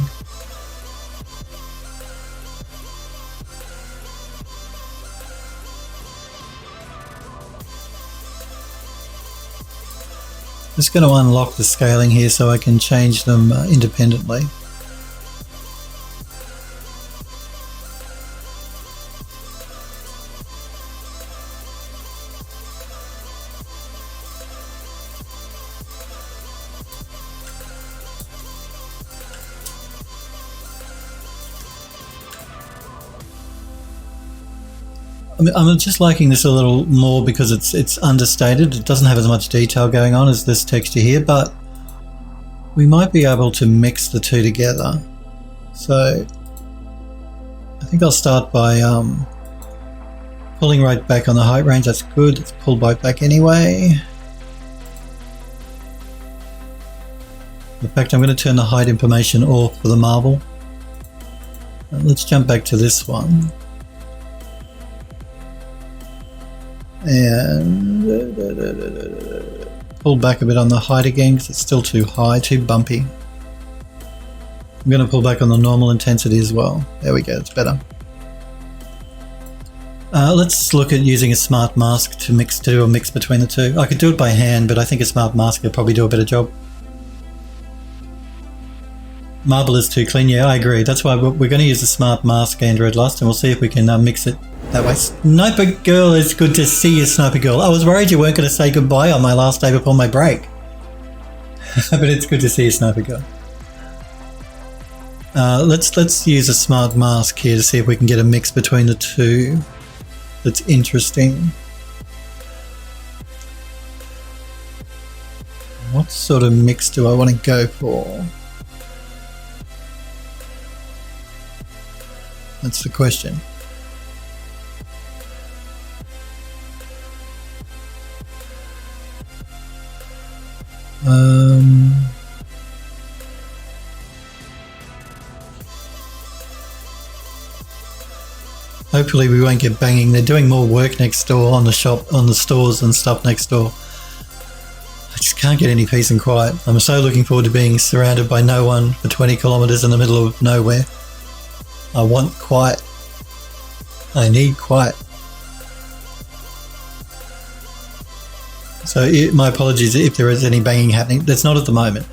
Just going to unlock the scaling here so I can change them independently. I'm just liking this a little more because it's understated. It doesn't have as much detail going on as this texture here, but we might be able to mix the two together. So I think I'll start by pulling right back on the height range. That's good. It's pulled right back anyway. In fact, I'm going to turn the height information off for the marble. Let's jump back to this one. And pull back a bit on the height again because it's still too high, too bumpy. I'm going to pull back on the normal intensity as well. There we go, it's better. Let's look at using a smart mask to do a mix between the two. I could do it by hand, but I think a smart mask would probably do a better job. Marble is too clean, yeah, I agree. That's why we're going to use a smart mask, Android Lost, and we'll see if we can mix it that way. Sniper Girl, it's good to see you, Sniper Girl. I was worried you weren't going to say goodbye on my last day before my break. But it's good to see you, Sniper Girl. Let's use a smart mask here to see if we can get a mix between the two that's interesting. What sort of mix do I want to go for? That's the question. Hopefully we won't get banging. They're doing more work next door on the stores and stuff next door. I just can't get any peace and quiet. I'm so looking forward to being surrounded by no one for 20 kilometers in the middle of nowhere. I want quiet. I need quiet. So my apologies if there is any banging happening. That's not at the moment.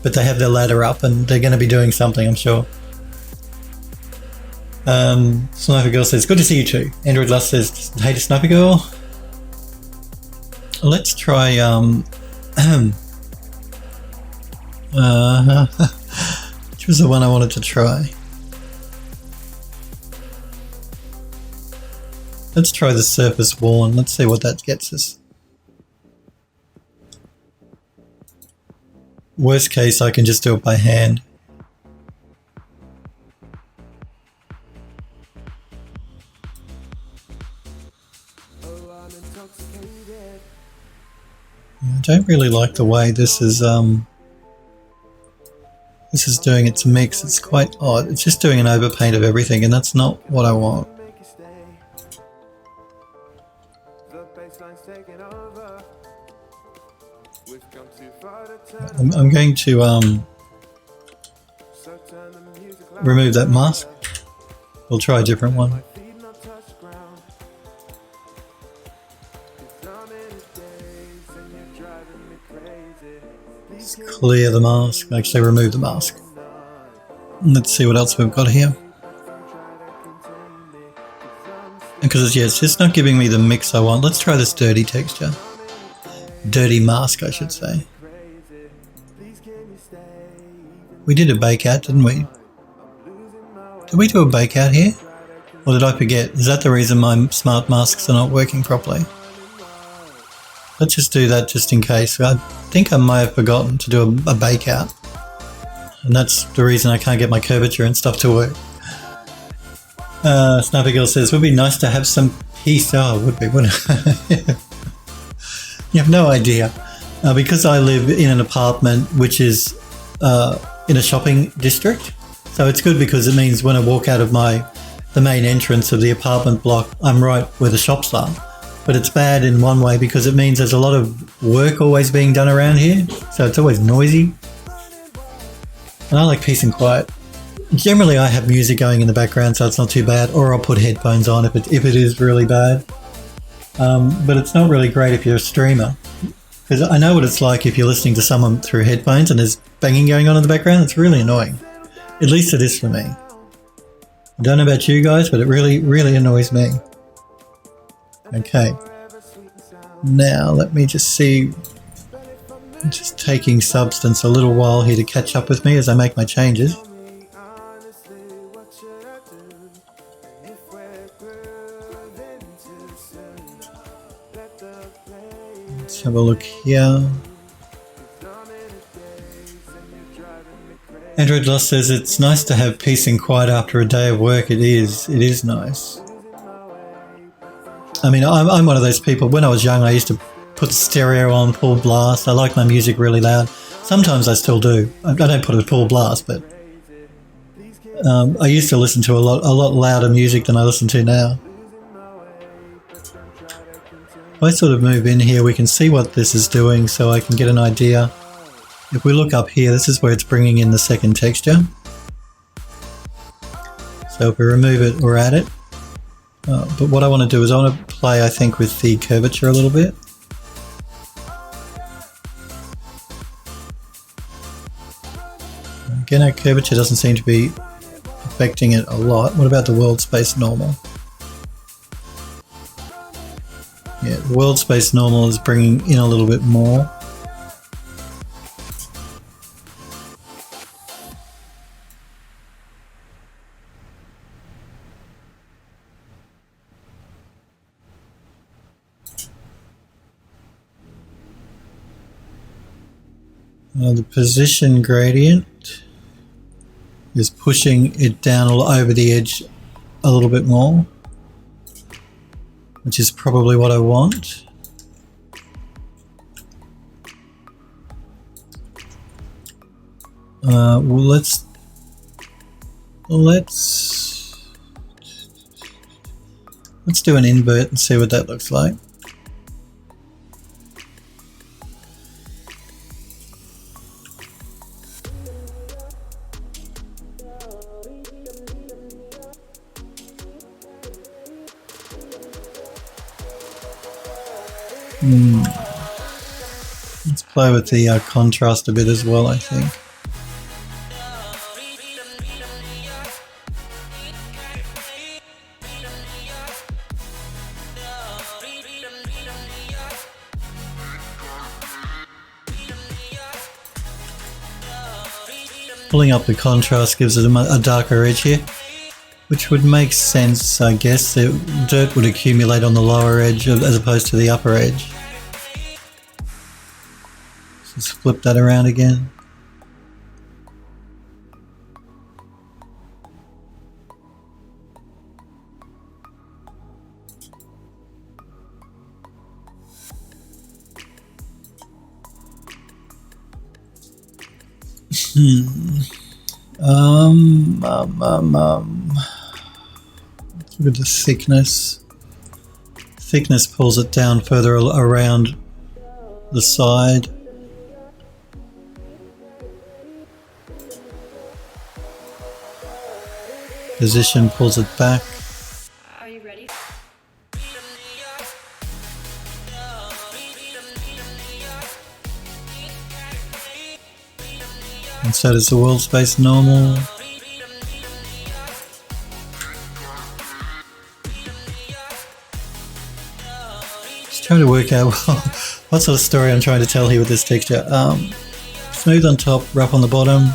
But they have their ladder up and they're going to be doing something, I'm sure. Sniper Girl says, good to see you too. Android Lust says, hey to Sniper Girl. Let's try, which was the one I wanted to try. Let's try the surface worn. Let's see what that gets us. Worst case, I can just do it by hand. I don't really like the way this is doing its mix. It's quite odd. It's just doing an overpaint of everything, and that's not what I want. I'm going to remove that mask. We'll try a different one. Let's clear the mask. Actually, remove the mask. Let's see what else we've got here. Because it's just not giving me the mix I want. Let's try this dirty texture. Dirty mask, I should say. We did a bake out, didn't we? Did we do a bake out here? Or did I forget? Is that the reason my smart masks are not working properly? Let's just do that just in case. I think I may have forgotten to do a bake out. And that's the reason I can't get my curvature and stuff to work. Sniper Girl says, would be nice to have some peace. Oh, it would be, wouldn't it? You have no idea. Because I live in an apartment which is in a shopping district. So it's good because it means when I walk out of the main entrance of the apartment block, I'm right where the shops are. But it's bad in one way because it means there's a lot of work always being done around here. So it's always noisy. And I like peace and quiet. Generally I have music going in the background so it's not too bad, or I'll put headphones on if it is really bad. But it's not really great if you're a streamer. Because I know what it's like if you're listening to someone through headphones and there's banging going on in the background. It's really annoying. At least it is for me. I don't know about you guys, but it really, really annoys me. Okay. Now, let me just see. I'm just taking Substance a little while here to catch up with me as I make my changes. Let's have a look here. Android Lost says it's nice to have peace and quiet after a day of work. It is nice. I mean, I'm one of those people. When I was young, I used to put the stereo on full blast. I like my music really loud. Sometimes I still do. I don't put it full blast, but I used to listen to a lot louder music than I listen to now. If I sort of move in here, we can see what this is doing so I can get an idea. If we look up here, this is where it's bringing in the second texture. So if we remove it, we're at it. But what I want to do is I want to play, I think, with the curvature a little bit. Again, our curvature doesn't seem to be affecting it a lot. What about the Worldspace Normal? Yeah, the Worldspace Normal is bringing in a little bit more. The position gradient is pushing it down over the edge a little bit more, which is probably what I want. Well, let's do an invert and see what that looks like. Let's play with the contrast a bit as well, I think. Pulling up the contrast gives it a darker edge here, which would make sense, I guess. The dirt would accumulate on the lower edge as opposed to the upper edge. Let's flip that around again. Let's look at the thickness. Thickness pulls it down further around the side. Position pulls it back. Are you ready? And so does the Worldspace Normal. Just trying to work out what sort of story I'm trying to tell here with this texture. Smooth on top, rough on the bottom.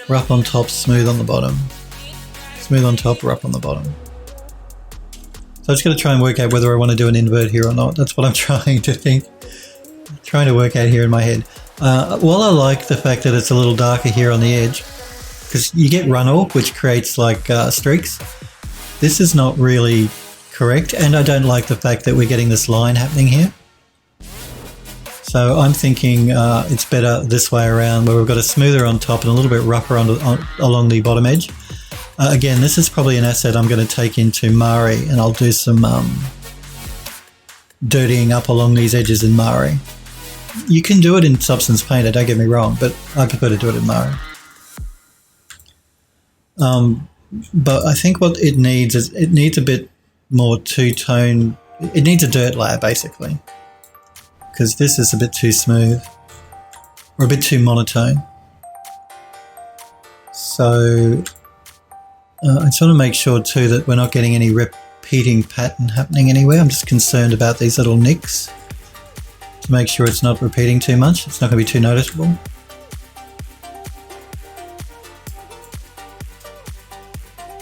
Rough on top, smooth on the bottom. Smooth on top, rough on the bottom. So I'm just going to try and work out whether I want to do an invert here or not. That's what I'm trying to think. Trying to work out here in my head. While I like the fact that it's a little darker here on the edge, because you get runoff, which creates like streaks, this is not really correct, and I don't like the fact that we're getting this line happening here. So I'm thinking it's better this way around, where we've got a smoother on top and a little bit rougher along the bottom edge. Again, this is probably an asset I'm going to take into Mari, and I'll do some dirtying up along these edges in Mari. You can do it in Substance Painter, don't get me wrong, but I prefer to do it in Mari. But I think what it needs is, it needs a bit more two-tone, it needs a dirt layer basically, because this is a bit too smooth, or a bit too monotone. So I just want to make sure too that we're not getting any repeating pattern happening anywhere. I'm just concerned about these little nicks, to make sure it's not repeating too much. It's not going to be too noticeable.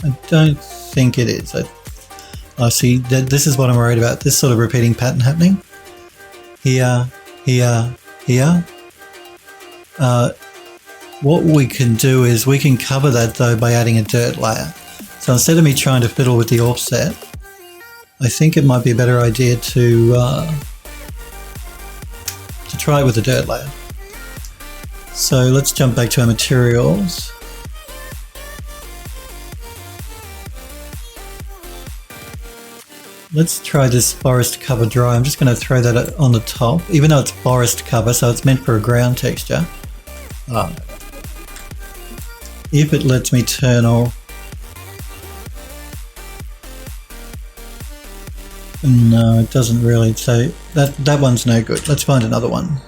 I don't think it is. I see that this is what I'm worried about, this sort of repeating pattern happening. Here, here, here. What we can do is we can cover that though by adding a dirt layer. So instead of me trying to fiddle with the offset, I think it might be a better idea to try it with a dirt layer. So let's jump back to our materials. Let's try this forest cover dry. I'm just going to throw that on the top, even though it's forest cover, so it's meant for a ground texture. If it lets me turn off. No, it doesn't really. So that one's no good. Let's find another one.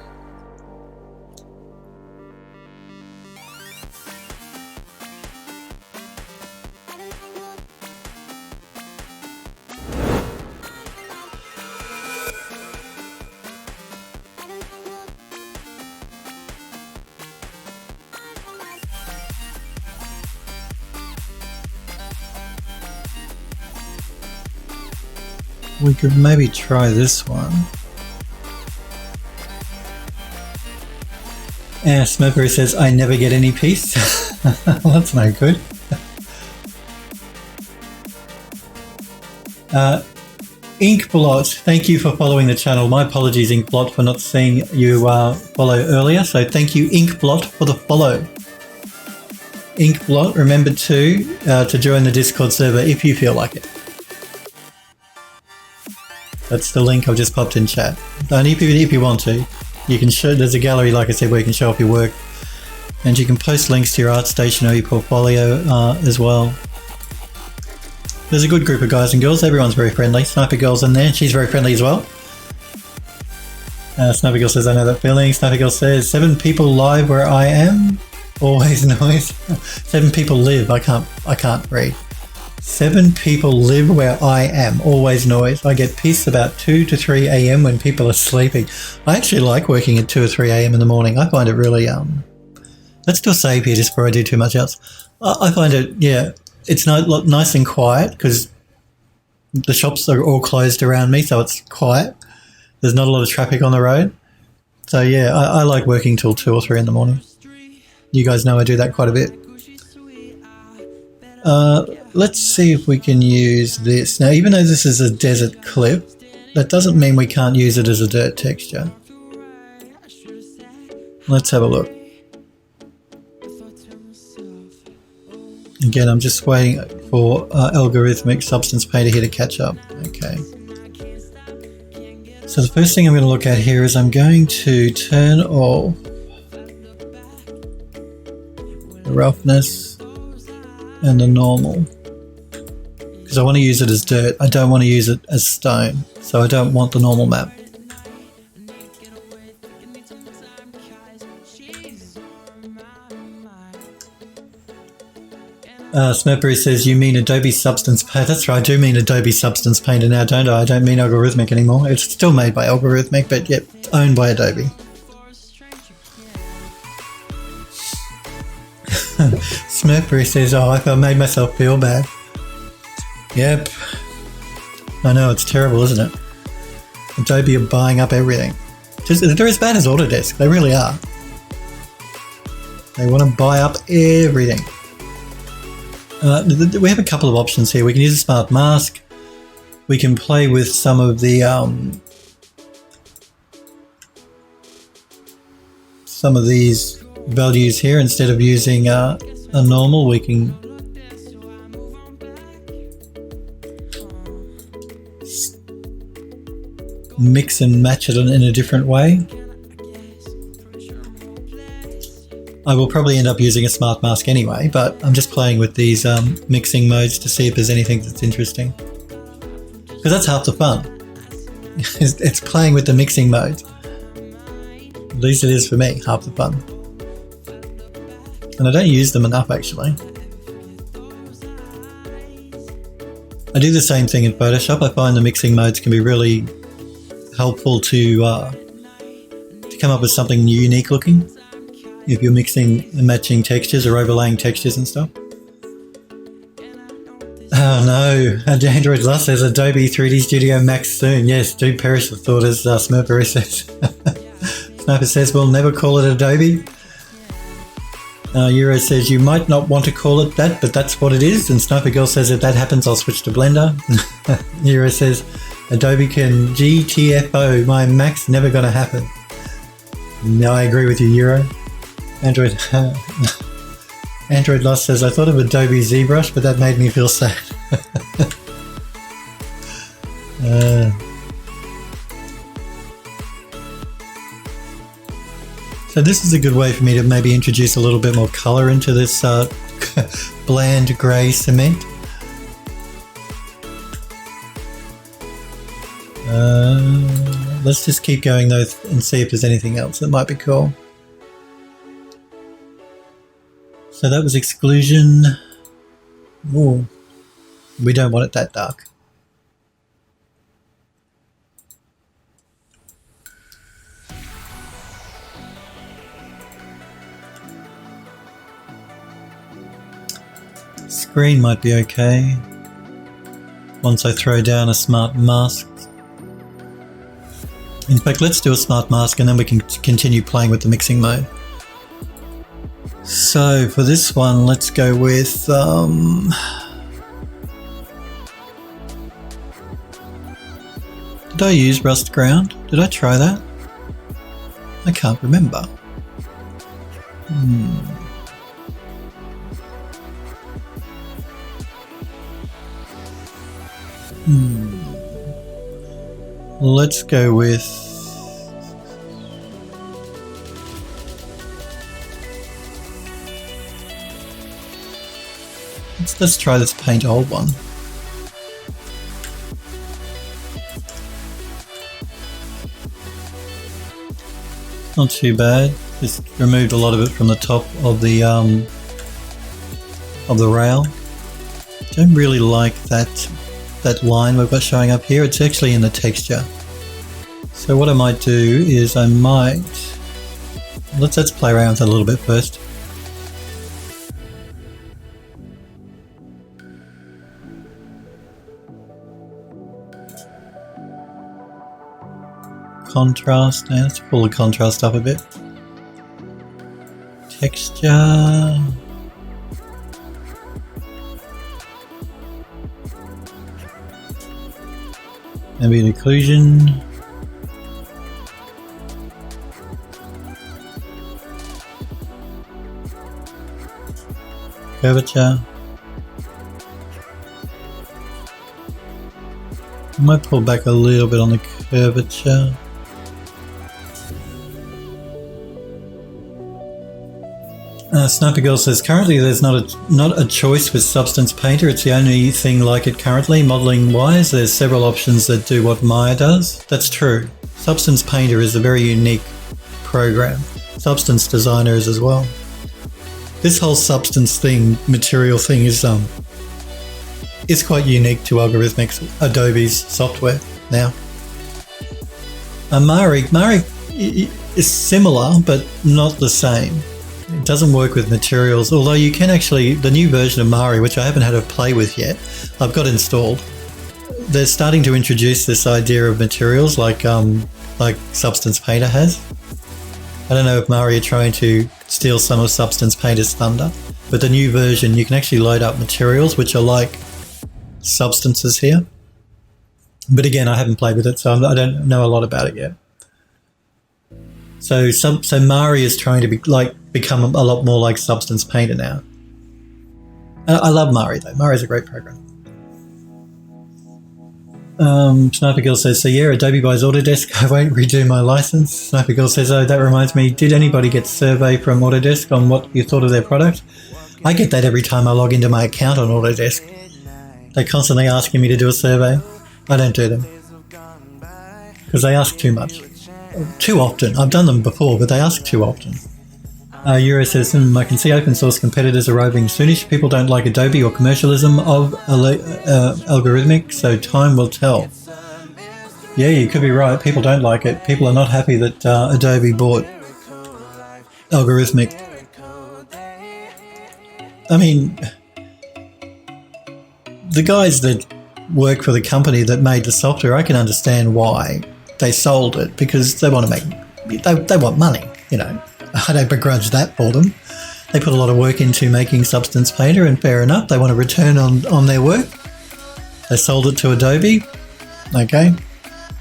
We could maybe try this one. Yeah, Smurfberry says, I never get any peace. That's no good. Inkblot, thank you for following the channel. My apologies, Inkblot, for not seeing you follow earlier. So thank you, Inkblot, for the follow. Inkblot, remember to join the Discord server if you feel like it. That's the link I've just popped in chat. And if you want to, you can show. There's a gallery, like I said, where you can show off your work, and you can post links to your ArtStation or your portfolio as well. There's a good group of guys and girls. Everyone's very friendly. Sniper Girl's in there. She's very friendly as well. Sniper Girl says, I know that feeling. Sniper Girl says, 7 people live where I am. Always noise. 7 people live. I can't read. 7 people live where I am. Always noise. I get peace about 2 to 3 a.m. when people are sleeping. I actually like working at 2 or 3 a.m. in the morning. I find it really... Let's do a save here just before I do too much else. I find it, yeah, it's nice and quiet because the shops are all closed around me, so it's quiet. There's not a lot of traffic on the road. So, yeah, I like working till 2 or 3 in the morning. You guys know I do that quite a bit. Let's see if we can use this. Now, even though this is a desert clip, that doesn't mean we can't use it as a dirt texture. Let's have a look. Again, I'm just waiting for algorithmic substance painter here to catch up. Okay. So the first thing I'm going to look at here is I'm going to turn off the roughness and the normal, because I want to use it as dirt. I don't want to use it as stone, so I don't want the normal map. Smurfberry says, you mean Adobe Substance Painter? That's right, I do mean Adobe Substance Painter now, don't I? I don't mean Algorithmic anymore. It's still made by Algorithmic, but yet owned by Adobe. Smurfberry says, oh, I made myself feel bad. Yep. I know, it's terrible, isn't it? Adobe are buying up everything. They're as bad as Autodesk, they really are. They want to buy up everything. We have a couple of options here. We can use a smart mask. We can play with some of the some of these values here. Instead of using a normal, we can mix and match it in a different way. I will probably end up using a smart mask anyway, but I'm just playing with these mixing modes to see if there's anything that's interesting. Because that's half the fun. It's playing with the mixing modes. At least it is for me, half the fun. And I don't use them enough, actually. I do the same thing in Photoshop. I find the mixing modes can be really helpful to come up with something unique looking. If you're mixing and matching textures or overlaying textures and stuff. Oh no, Android Lust says Adobe 3D Studio Max soon. Yes, do perish the thought, as Smurfberry says. Sniper says we'll never call it Adobe. Euro says you might not want to call it that, but that's what it is. And Sniper Girl says if that happens, I'll switch to Blender. Euro says Adobe can GTFO, my Mac's never going to happen. No, I agree with you, Euro. Android Lost says, I thought of Adobe ZBrush, but that made me feel sad. So this is a good way for me to maybe introduce a little bit more colour into this bland grey cement. Let's just keep going though and see if there's anything else that might be cool. So that was exclusion. Ooh, we don't want it that dark. Screen might be okay once I throw down a smart mask. In fact, let's do a smart mask and then we can continue playing with the mixing mode. So for this one, let's go with did I use Rust Ground? Did I try that? I can't remember. Let's go with let's try this paint old one. Not too bad. Just removed a lot of it from the top of the rail. Don't really like that line we've got showing up here. It's actually in the texture. So what I might do is let's play around with it a little bit first. Contrast, now let's pull the contrast up a bit. Texture. Maybe an occlusion. Curvature. I might pull back a little bit on the curvature. Sniper Girl says, currently there's not a choice with Substance Painter. It's the only thing like it currently, modelling wise. There's several options that do what Maya does. That's true. Substance Painter is a very unique program. Substance Designer is as well. This whole substance thing, material thing is quite unique to Algorithmic's Adobe's software now. Mari is similar but not the same. It doesn't work with materials, although you can actually, the new version of Mari, which I haven't had a play with yet, I've got installed. They're starting to introduce this idea of materials like Substance Painter has. I don't know if Mari are trying to steal some of Substance Painter's thunder, but the new version, you can actually load up materials which are like substances here. But again, I haven't played with it, so I don't know a lot about it yet. So Mari is trying to become a lot more like Substance Painter now. I love Mari though. Mari is a great program. Sniper Girl says, so yeah, Adobe buys Autodesk. I won't redo my license. Sniper Girl says, oh, that reminds me, did anybody get a survey from Autodesk on what you thought of their product? I get that every time I log into my account on Autodesk. They're constantly asking me to do a survey. I don't do them because they ask too much. Too often. I've done them before, but they ask too often. Euro says, I can see open source competitors arriving soonish. People don't like Adobe or commercialism of Algorithmic, so time will tell. Yeah, you could be right. People don't like it. People are not happy that Adobe bought Algorithmic. I mean, the guys that work for the company that made the software, I can understand why they sold it, because they want to make, they want money, you know. I don't begrudge that for them. They put a lot of work into making Substance Painter, and fair enough, they want a return on their work. They sold it to Adobe. Okay.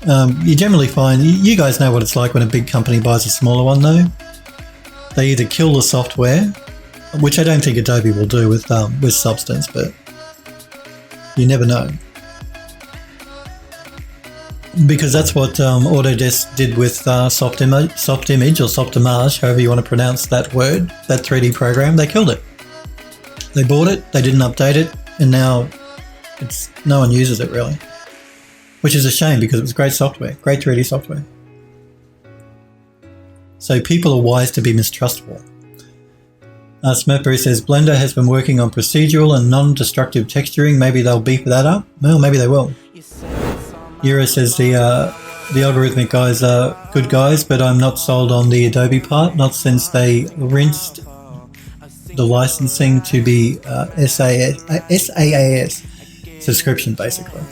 You generally find, you guys know what it's like when a big company buys a smaller one though. They either kill the software, which I don't think Adobe will do with Substance, but you never know. Because that's what Autodesk did with Softimage or Softimage, however you want to pronounce that word, that 3D program. They killed it. They bought it, they didn't update it, and now no one uses it really. Which is a shame because it was great software, great 3D software. So people are wise to be mistrustful. Smurfberry says, Blender has been working on procedural and non-destructive texturing. Maybe they'll beef that up. Well, maybe they will. Euro says the Algorithmic guys are good guys, but I'm not sold on the Adobe part, not since they rinsed the licensing to be SaaS subscription, basically.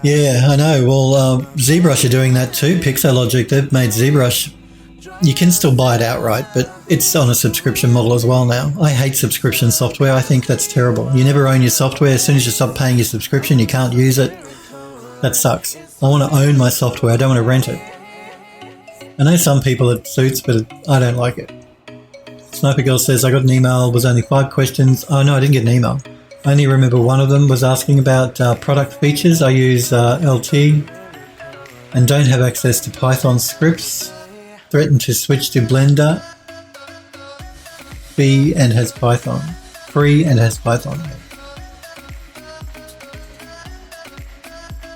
Yeah, I know. Well, ZBrush are doing that too. Pixologic, they've made ZBrush You can still buy it outright, but it's on a subscription model as well now. I hate subscription software. I think that's terrible. You never own your software. As soon as you stop paying your subscription, you can't use it. That sucks. I want to own my software. I don't want to rent it. I know some people it suits, but I don't like it. Sniper Girl says, I got an email, was only 5 questions. Oh no, I didn't get an email. I only remember one of them was asking about product features. I use LT and don't have access to Python scripts. Threatened to switch to Blender. Free and has Python.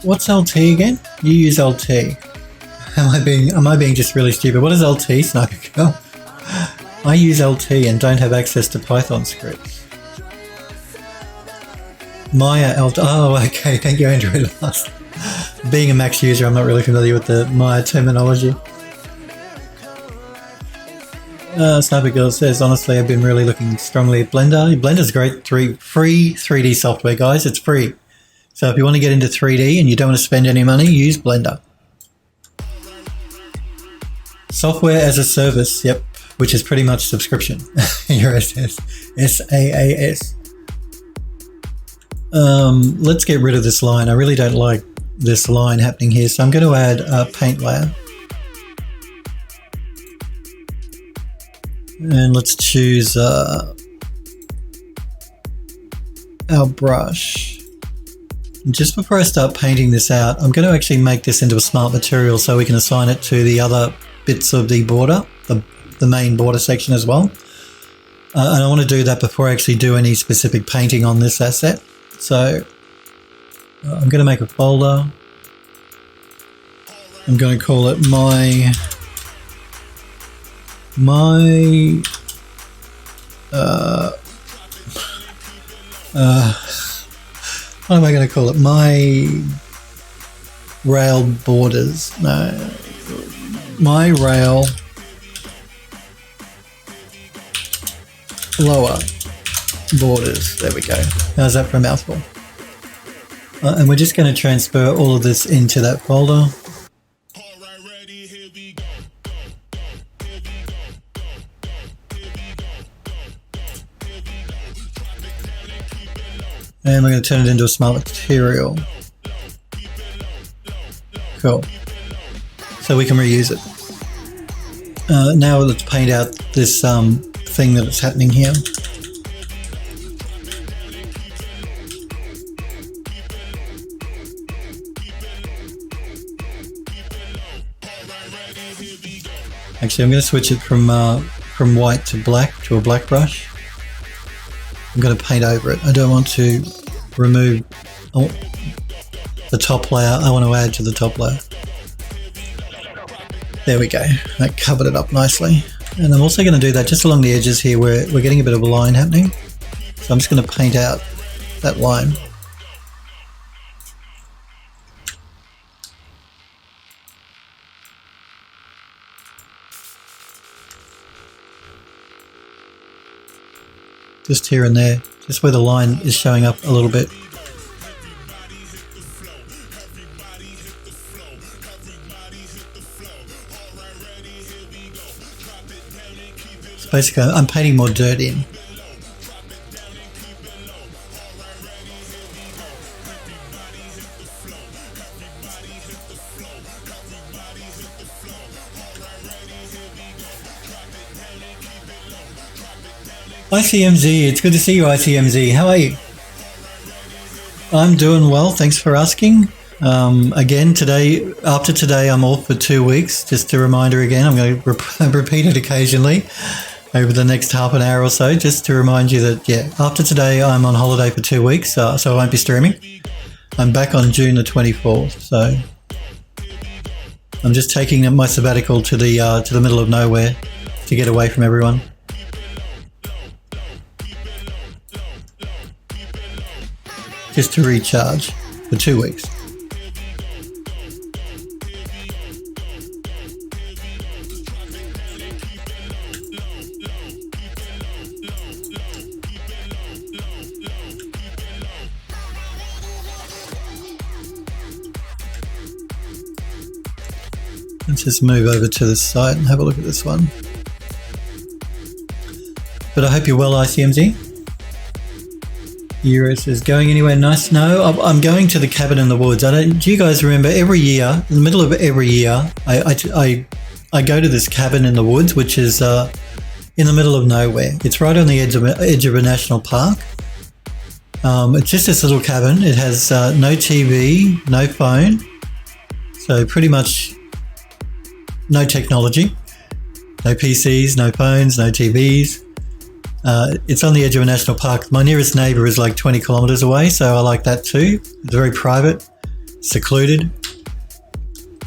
What's LT again? You use LT. Am I being just really stupid? What is LT, Sniper Girl? I use LT and don't have access to Python scripts. Maya LT. Oh, okay. Thank you, Andrew. Last. Being a Mac user, I'm not really familiar with the Maya terminology. Sniper Girl says, honestly, I've been really looking strongly at Blender. Blender's great. Free 3D software, guys. It's free. So if you want to get into 3D and you don't want to spend any money, use Blender. Software as a service, yep, which is pretty much subscription. SaaS. Let's get rid of this line. I really don't like this line happening here. So I'm going to add a paint layer. And let's choose our brush. Just before I start painting this out, I'm going to actually make this into a smart material so we can assign it to the other bits of the border, the main border section as well. And I want to do that before I actually do any specific painting on this asset. So I'm going to make a folder. I'm going to call it my what am I going to call it? My rail borders. No. My rail lower borders. There we go. How's that for a mouthful? And we're just going to transfer all of this into that folder. And we're going to turn it into a smart material. Cool. So we can reuse it. Now let's paint out this thing that's happening here. Actually, I'm going to switch it from white to black to a black brush. I'm going to paint over it. I don't want to remove the top layer. I want to add to the top layer. There we go. That covered it up nicely. And I'm also going to do that just along the edges here where we're getting a bit of a line happening. So I'm just going to paint out that line. Just here and there, just where the line is showing up a little bit. So basically, I'm painting more dirt in. ICMZ, it's good to see you, ICMZ. How are you? I'm doing well, thanks for asking. Again, after today, I'm off for 2 weeks. Just a reminder again, I'm going to repeat it occasionally over the next half an hour or so, just to remind you that, yeah, after today, I'm on holiday for 2 weeks, so I won't be streaming. I'm back on June the 24th, so I'm just taking my sabbatical to the middle of nowhere to get away from everyone. Just to recharge for 2 weeks. Let's just move over to the site and have a look at this one. But I hope you're well, ICMZ. Eurus is going anywhere nice? No, I'm going to the cabin in the woods. Do you guys remember every year, in the middle of every year, I go to this cabin in the woods, which is in the middle of nowhere. It's right on the edge of a national park. It's just this little cabin. It has no TV, no phone, so pretty much no technology, no PCs, no phones, no TVs. It's on the edge of a national park. My nearest neighbour is like 20 kilometres away, so I like that too. It's very private, secluded.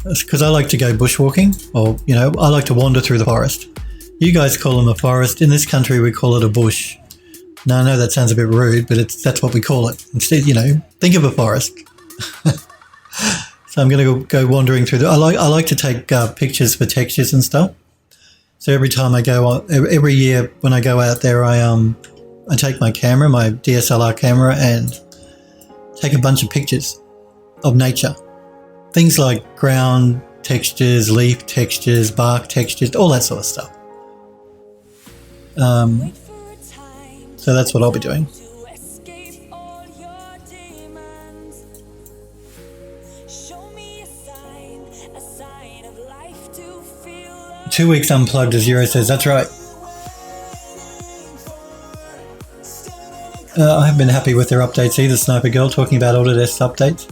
Because I like to go bushwalking, or, I like to wander through the forest. You guys call them a forest. In this country, we call it a bush. Now, I know that sounds a bit rude, but that's what we call it. Instead, think of a forest. So I'm going to go wandering through. I like to take pictures for textures and stuff. So every time I go, every year when I go out there, I take my camera, my DSLR camera, and take a bunch of pictures of nature. Things like ground textures, leaf textures, bark textures, all that sort of stuff. So that's what I'll be doing. 2 weeks unplugged, as Euro says. That's right. I haven't been happy with their updates either, Sniper Girl, talking about Autodesk updates.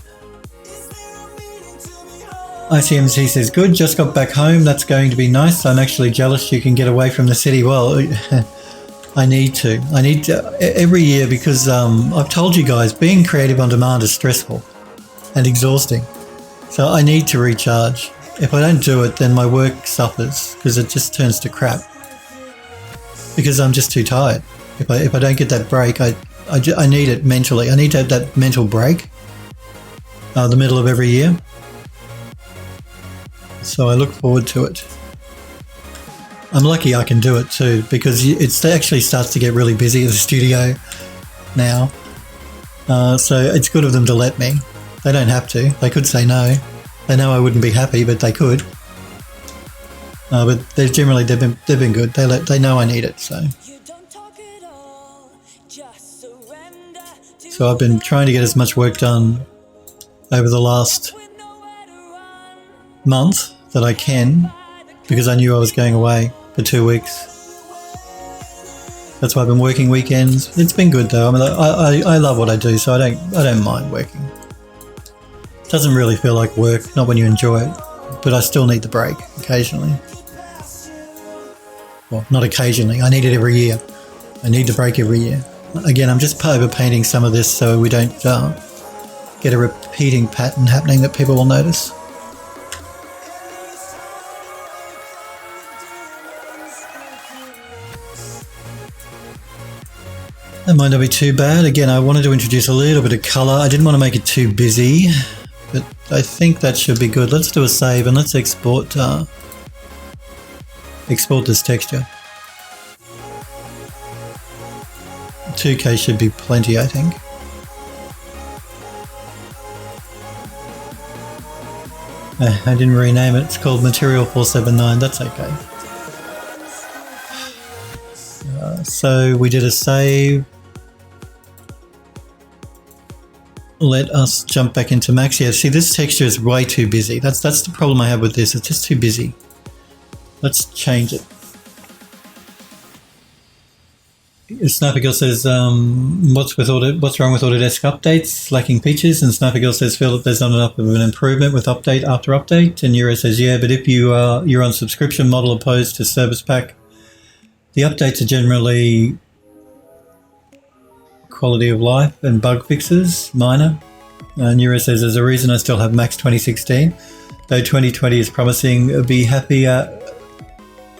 ICMC says, good, just got back home. That's going to be nice. I'm actually jealous you can get away from the city. Well, I need to every year because I've told you guys, being creative on demand is stressful and exhausting. So I need to recharge. If I don't do it, then my work suffers because it just turns to crap because I'm just too tired. If I don't get that break, I need it mentally. I need to have that mental break the middle of every year. So I look forward to it. I'm lucky I can do it too because it actually starts to get really busy at the studio now. So it's good of them to let me. They don't have to. They could say no. They know I wouldn't be happy, but they could. But they've been good. They know I need it. So I've been trying to get as much work done over the last month that I can because I knew I was going away for 2 weeks. That's why I've been working weekends. It's been good though. I mean, I love what I do, so I don't mind working. It doesn't really feel like work, not when you enjoy it, but I still need the break occasionally. Well, not occasionally. I need it every year. I need the break every year. Again, I'm just overpainting some of this so we don't get a repeating pattern happening that people will notice. That might not be too bad. Again, I wanted to introduce a little bit of colour. I didn't want to make it too busy, but I think that should be good. Let's do a save and let's export this texture. 2K should be plenty, I think. I didn't rename it. It's called Material 479. That's okay. So we did a save. Let us jump back into Max. Yeah, see, this texture is way too busy. That's the problem I have with this. It's just too busy. Let's change it. Sniper Girl says, what's wrong with Autodesk updates? Lacking features. And Sniper Girl says, feel that there's not enough of an improvement with update after update. And Euro says, yeah, but if you're on subscription model opposed to service pack, the updates are generally quality of life and bug fixes, minor. Neuro says, there's a reason I still have Max 2016. Though 2020 is promising, be happier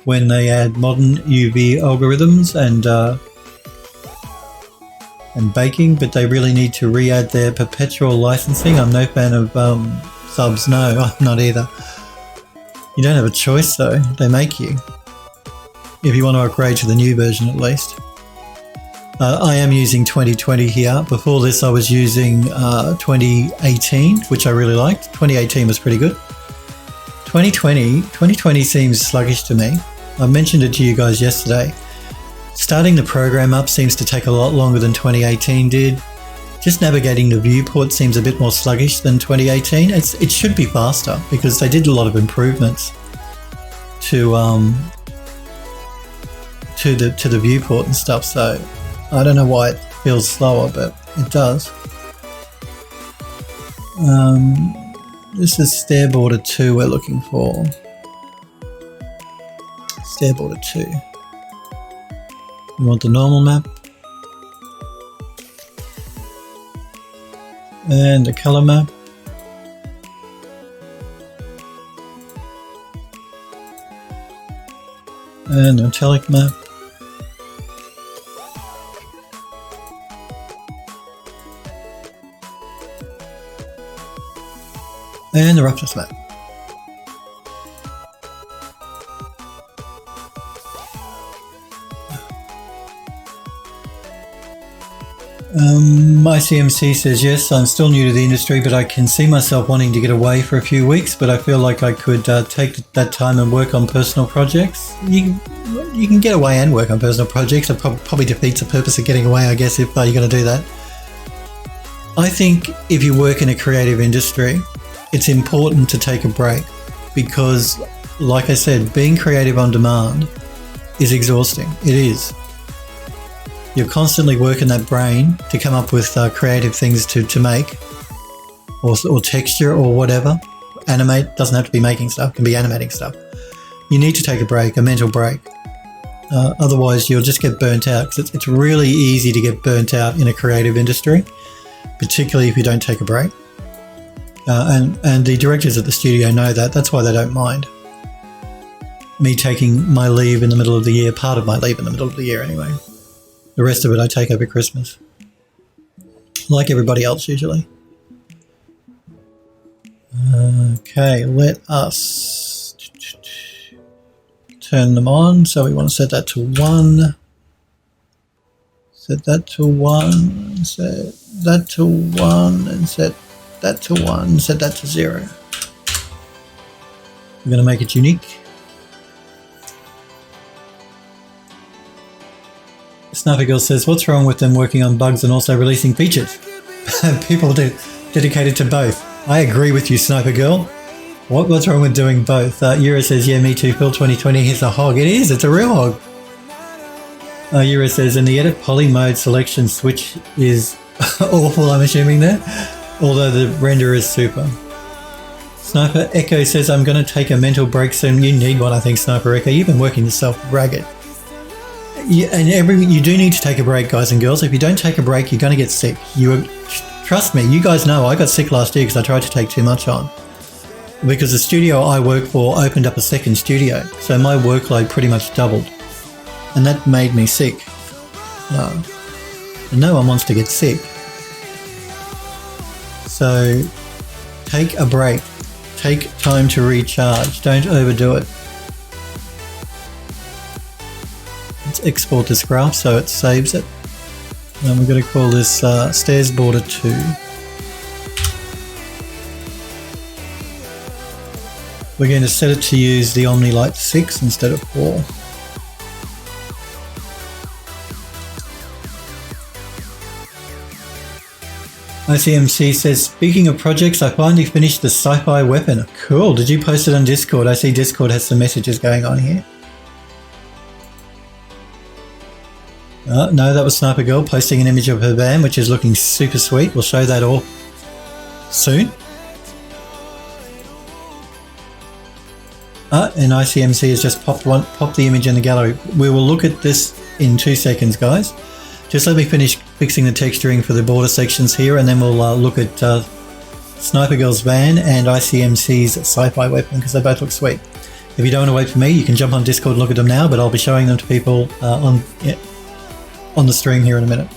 when they add modern UV algorithms and baking, but they really need to re-add their perpetual licensing. I'm no fan of subs. No, I'm not either. You don't have a choice though. They make you. If you want to upgrade to the new version at least. I am using 2020 here. Before this I was using 2018, which I really liked. 2018 was pretty good. 2020 seems sluggish to me. I mentioned it to you guys yesterday. Starting the program up seems to take a lot longer than 2018 did. Just navigating the viewport seems a bit more sluggish than 2018. It should be faster because they did a lot of improvements to the viewport and stuff. So I don't know why it feels slower, but it does. This is stair border 2 we're looking for. Stair border 2. We want the normal map. And the color map. And the metallic map. And the roughness map. ICMC says, yes, I'm still new to the industry, but I can see myself wanting to get away for a few weeks, but I feel like I could take that time and work on personal projects. You can get away and work on personal projects. It probably defeats the purpose of getting away, I guess, if you're going to do that. I think if you work in a creative industry, it's important to take a break because, like I said, being creative on demand is exhausting. It is. You're constantly working that brain to come up with creative things to make or texture or whatever. Animate, doesn't have to be making stuff, it can be animating stuff. You need to take a break, a mental break. Otherwise, you'll just get burnt out because it's really easy to get burnt out in a creative industry, particularly if you don't take a break. And the directors at the studio know that. That's why they don't mind me taking my leave in the middle of the year, part of my leave in the middle of the year anyway. The rest of it I take over Christmas, like everybody else usually. Okay, let us turn them on. So we want to set that to 1. Set that to 1. Set that to 1 and set that to 1. Set that to 0. We're going to make it unique. Sniper Girl says, what's wrong with them working on bugs and also releasing features? People dedicated to both. I agree with you, Sniper Girl. What's wrong with doing both? Yura says, yeah, me too, Phil. 2020 is a hog. It is. It's a real hog. Yura says, in the edit poly mode selection switch is awful, I'm assuming there. Although the render is super. Sniper Echo says, I'm going to take a mental break soon. You need one, I think, Sniper Echo. You've been working yourself ragged. You do need to take a break, guys and girls. If you don't take a break, you're going to get sick. Trust me, you guys know I got sick last year because I tried to take too much on. Because the studio I work for opened up a second studio, so my workload pretty much doubled. And that made me sick. And no one wants to get sick. So take a break. Take time to recharge. Don't overdo it. Let's export this graph so it saves it. And we're going to call this stairs border 2. We're going to set it to use the OmniLight 6 instead of 4. ICMC says, speaking of projects, I finally finished the sci-fi weapon. Cool. Did you post it on Discord? I see Discord has some messages going on here. No, that was Sniper Girl posting an image of her van, which is looking super sweet. We'll show that all soon. And ICMC has just popped the image in the gallery. We will look at this in 2 seconds, guys. Just let me finish fixing the texturing for the border sections here, and then we'll look at Sniper Girl's van and ICMC's sci-fi weapon, because they both look sweet. If you don't want to wait for me, you can jump on Discord and look at them now, but I'll be showing them to people on the stream here in a minute.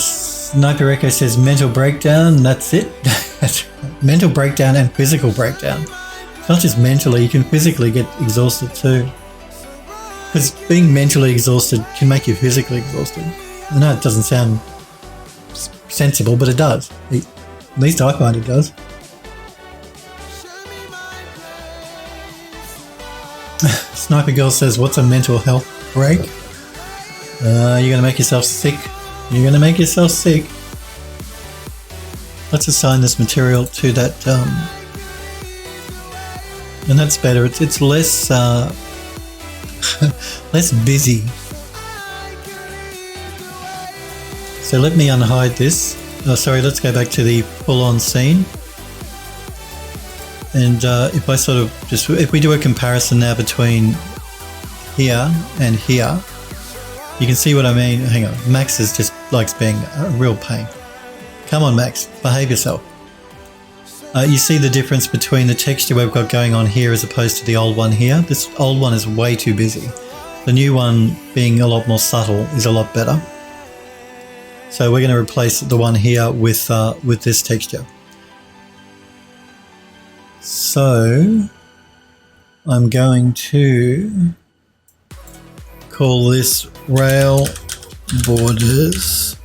Sniper Echo says mental breakdown. That's it. That's mental breakdown and physical breakdown. It's not just mentally, you can physically get exhausted too. Because being mentally exhausted can make you physically exhausted. I know it doesn't sound sensible, but it does. At least I find it does. Sniper Girl says, what's a mental health break? You're going to make yourself sick. You're going to make yourself sick. Let's assign this material to that, and that's better. It's less, less busy. So let me unhide this. Oh, sorry, let's go back to the full-on scene. And if I sort of just, if we do a comparison now between here and here, you can see what I mean. Hang on, Max is just likes being a real pain. Come on, Max, behave yourself. You see the difference between the texture we've got going on here as opposed to the old one here. This old one is way too busy. The new one, being a lot more subtle, is a lot better. So we're going to replace the one here with this texture. So I'm going to call this rail borders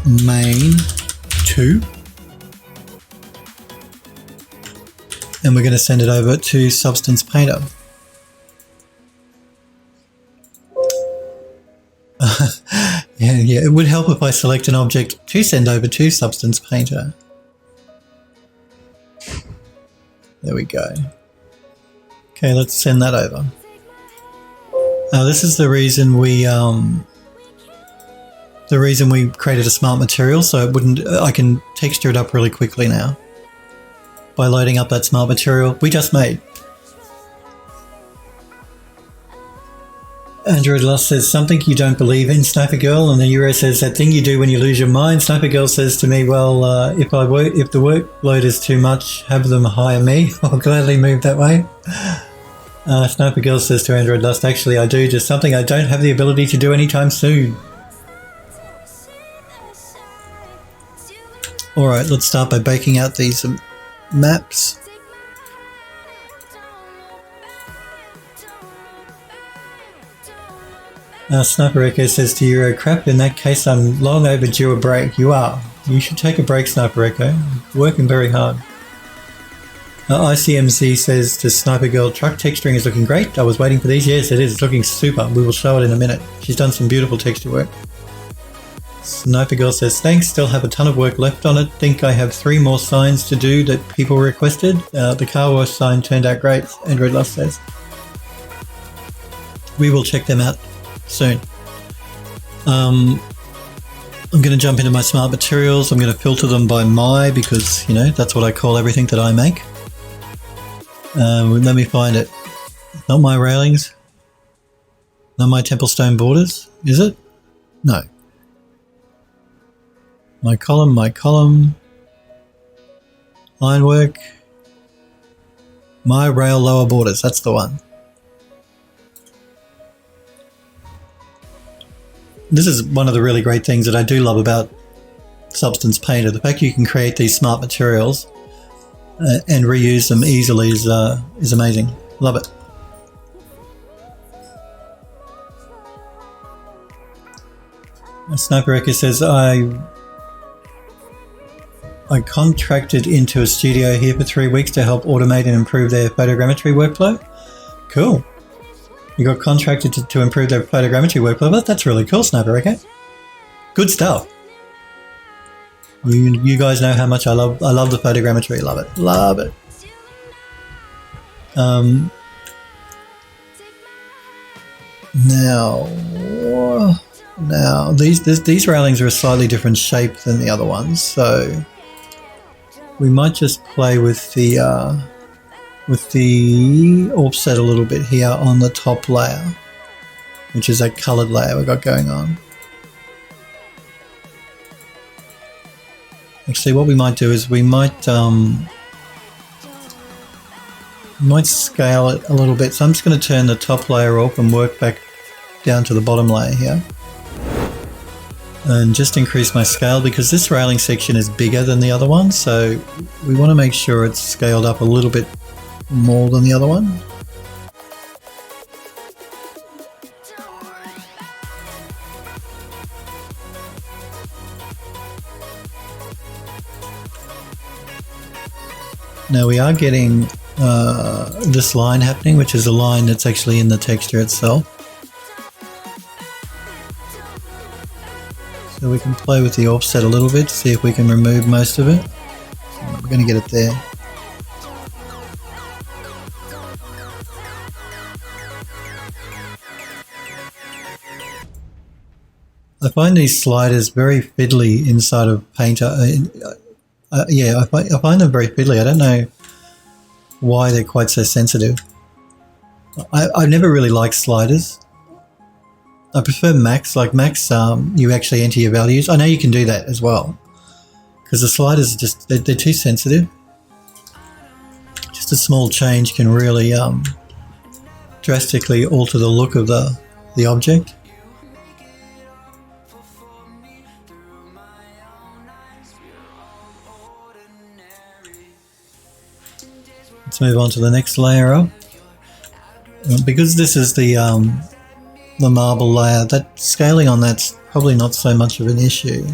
main 2, and we're going to send it over to Substance Painter. Yeah, it would help if I select an object to send over to Substance Painter. There we go. Okay, let's send that over. This is the reason we created a smart material, so it wouldn't. I can texture it up really quickly now by loading up that smart material we just made. Android Lost says, something you don't believe in, Sniper Girl, and the Euro says, that thing you do when you lose your mind. Sniper Girl says to me, well, if the workload is too much, have them hire me. I'll gladly move that way. Sniper Girl says to Android Lost, actually I do, just something I don't have the ability to do anytime soon. Alright, let's start by baking out these maps. Sniper Echo says to Euro, crap, in that case I'm long overdue a break. You are. You should take a break, Sniper Echo. Working very hard. ICMZ says to Sniper Girl, truck texturing is looking great. I was waiting for these. Yes, it is. It's looking super. We will show it in a minute. She's done some beautiful texture work. Sniper Girl says, thanks. Still have a ton of work left on it. Think I have 3 more signs to do that people requested. The car wash sign turned out great, Android Lost says. We will check them out soon. I'm going to jump into my smart materials. I'm going to filter them by my, because, you know, that's what I call everything that I make. Let me find it. Not my railings. Not my Templestone borders. Is it? No. My column. Ironwork. My rail lower borders. That's the one. This is one of the really great things that I do love about Substance Painter. The fact you can create these smart materials and reuse them easily is amazing. Love it. Sniper Echo says, I contracted into a studio here for 3 weeks to help automate and improve their photogrammetry workflow. Cool. You got contracted to improve their photogrammetry workflow. But that's really cool, Sniper Echo. Good stuff. You guys know how much I love the photogrammetry. Love it. Love it. Now these railings are a slightly different shape than the other ones, so we might just play with the offset a little bit here on the top layer, which is that colored layer we've got going on. Actually, what we might do is we might scale it a little bit. So I'm just going to turn the top layer off and work back down to the bottom layer here. And just increase my scale because this railing section is bigger than the other one. So we want to make sure it's scaled up a little bit more than the other one. Now we are getting this line happening, which is a line that's actually in the texture itself. So we can play with the offset a little bit to see if we can remove most of it. So we're going to get it there. I find these sliders very fiddly inside of Painter. I find them very fiddly. I don't know why they're quite so sensitive. I've never really liked sliders. I prefer Max. Like Max, you actually enter your values. I know you can do that as well, because the sliders are just, they're too sensitive. Just a small change can really drastically alter the look of the object. Let's move on to the next layer up. Because this is the marble layer, that scaling on that's probably not so much of an issue.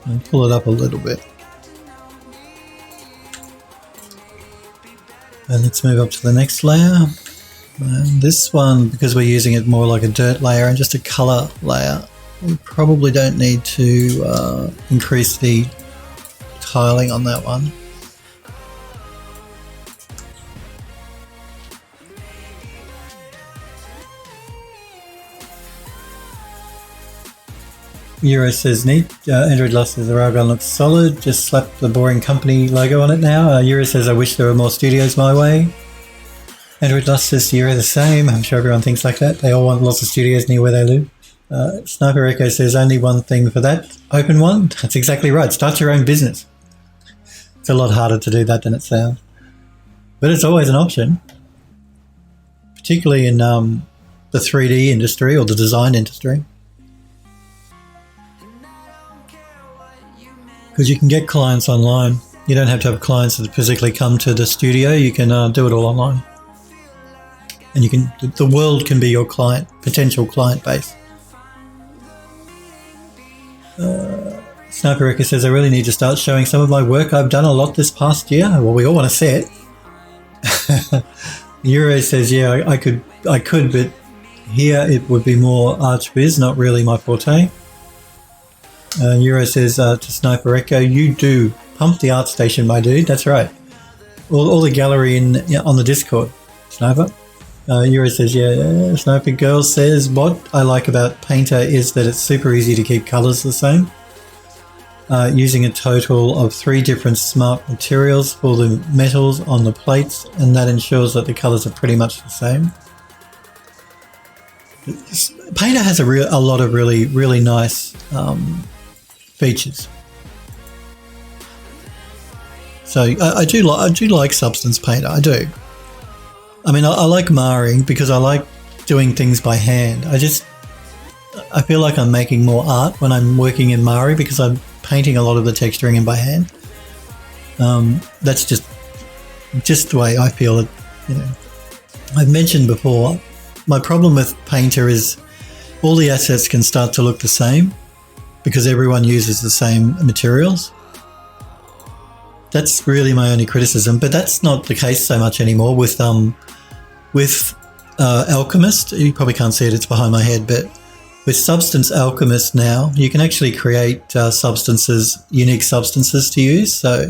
And pull it up a little bit. And let's move up to the next layer. This one, because we're using it more like a dirt layer and just a color layer, we probably don't need to increase the tiling on that one. Euro says neat. Android Lost says the railgun looks solid. Just slap the boring company logo on it now. Euro says I wish there were more studios my way. Android Lost says Euro the same. I'm sure everyone thinks like that. They all want lots of studios near where they live. Sniper Echo says only one thing for that. Open one. That's exactly right. Start your own business. It's a lot harder to do that than it sounds. But it's always an option. Particularly in the 3D industry or the design industry. Because you can get clients online. You don't have to have clients that physically come to the studio. You can do it all online. And you can, the world can be your client, potential client base. Sniper Echo says I really need to start showing some of my work. I've done a lot this past year. Well, we all want to see it. Euro says, yeah, I could, but here it would be more ArchViz, not really my forte. Euro says to Sniper Echo, you do pump the art station, my dude. That's right. All the gallery on the Discord, Sniper. Euro says, yeah. Sniper Girl says, what I like about Painter is that it's super easy to keep colors the same. Using a total of 3 different smart materials for the metals on the plates, and that ensures that the colors are pretty much the same. Painter has a lot of really nice features. So I do like Substance Painter. I do. I mean, I like marring because I like doing things by hand. I feel like I'm making more art when I'm working in Mari because I'm painting a lot of the texturing in by hand. That's just the way I feel it. You know, I've mentioned before, my problem with Painter is all the assets can start to look the same because everyone uses the same materials. That's really my only criticism, but that's not the case so much anymore with Alchemist. You probably can't see it, it's behind my head, but with Substance Alchemist now, you can actually create unique substances to use, so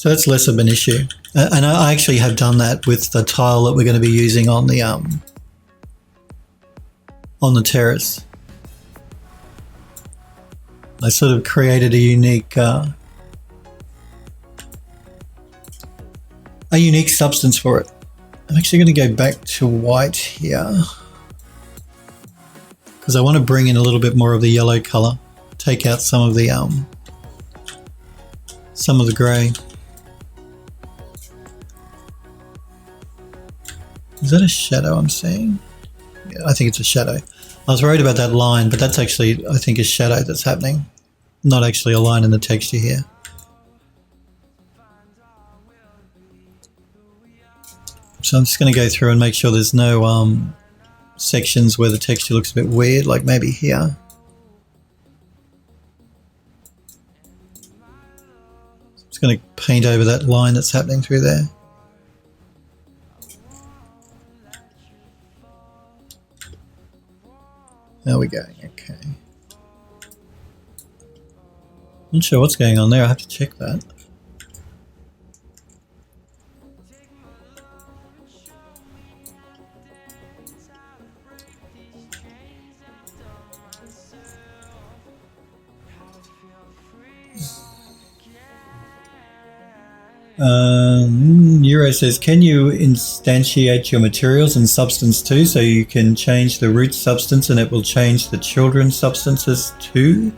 that's less of an issue. And I actually have done that with the tile that we're going to be using on the terrace. I sort of created a unique substance for it. I'm actually going to go back to white here because I want to bring in a little bit more of the yellow color, take out some of the gray. Is that a shadow I'm seeing? Yeah, I think it's a shadow. I was worried about that line, but that's actually, I think, a shadow that's happening, not actually a line in the texture here. So I'm just going to go through and make sure there's no sections where the texture looks a bit weird, like maybe here. Just going to paint over that line that's happening through there. How are we going? Okay. Not sure what's going on there. I have to check that. Euro says, can you instantiate your materials in Substance too, so you can change the root substance and it will change the children's substances too?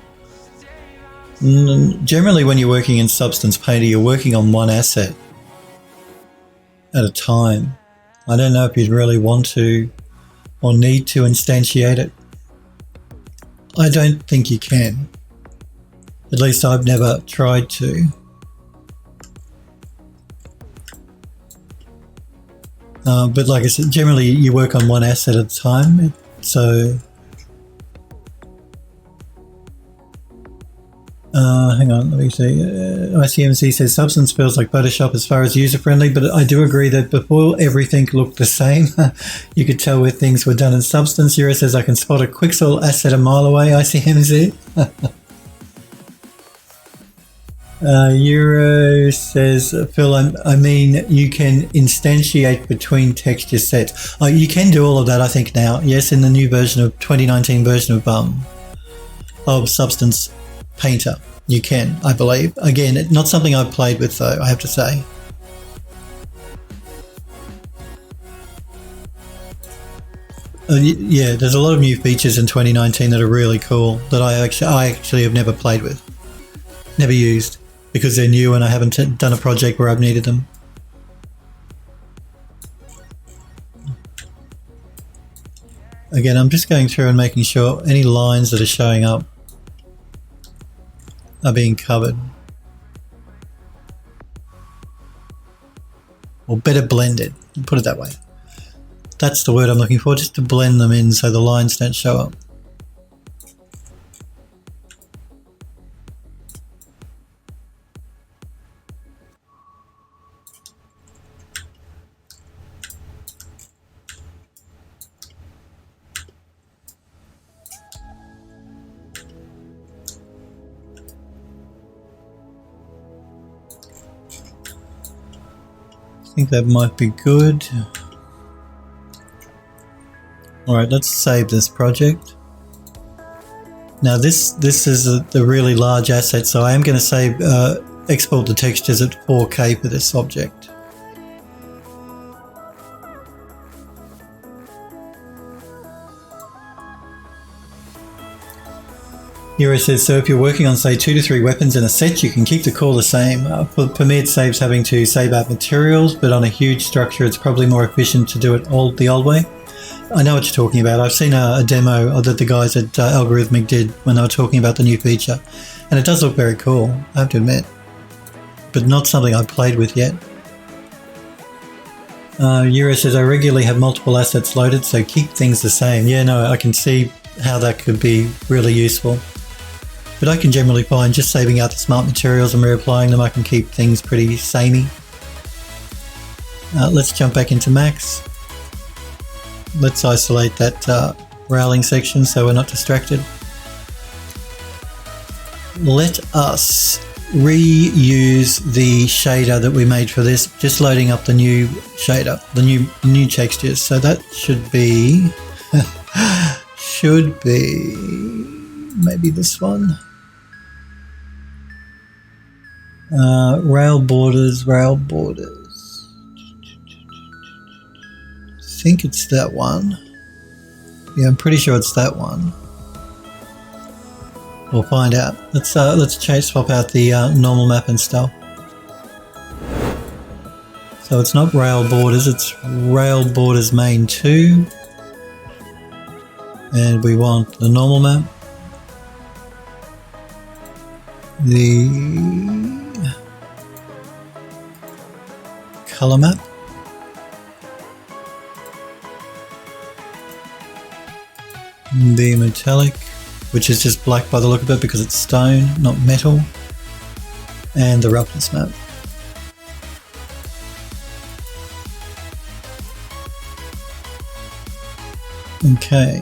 Generally, when you're working in Substance Painter, you're working on one asset at a time. I don't know if you'd really want to or need to instantiate it. I don't think you can. At least I've never tried to. But like I said, generally you work on one asset at a time. So, hang on, let me see. ICMC says Substance feels like Photoshop as far as user-friendly, but I do agree that before everything looked the same, you could tell where things were done in Substance. Euro says I can spot a Quixel asset a mile away. ICMC. Euro says, Phil, I mean, you can instantiate between texture sets. Oh, you can do all of that, I think, now. Yes, in the new version of 2019 version of Substance Painter. You can, I believe. Again, not something I've played with, though, I have to say. Yeah, there's a lot of new features in 2019 that are really cool that I actually have never played with. Never used. Because they're new and I haven't done a project where I've needed them. Again, I'm just going through and making sure any lines that are showing up are being covered. Or better blended, put it that way. That's the word I'm looking for, just to blend them in so the lines don't show up. I think that might be good. Alright, let's save this project. Now this is the really large asset, so I am going to save export the textures at 4K for this object. Hero says, so if you're working on, say, 2 to 3 weapons in a set, you can keep the core the same. For me, it saves having to save out materials, but on a huge structure, it's probably more efficient to do it the old way. I know what you're talking about. I've seen a demo that the guys at Algorithmic did when they were talking about the new feature, and it does look very cool, I have to admit, but not something I've played with yet. Euro says, I regularly have multiple assets loaded, so keep things the same. Yeah, no, I can see how that could be really useful. But I can generally find just saving out the smart materials and reapplying them, I can keep things pretty samey. Let's jump back into Max. Let's isolate that railing section so we're not distracted. Let us reuse the shader that we made for this, just loading up the new shader, the new textures. So that should be maybe this one. Rail borders. I think it's that one. Yeah, I'm pretty sure it's that one. We'll find out. Let's swap out the normal map and stuff. So it's not rail borders, it's rail borders main 2. And we want the normal map. The color map. The metallic, which is just black by the look of it because it's stone, not metal. And the roughness map. Okay.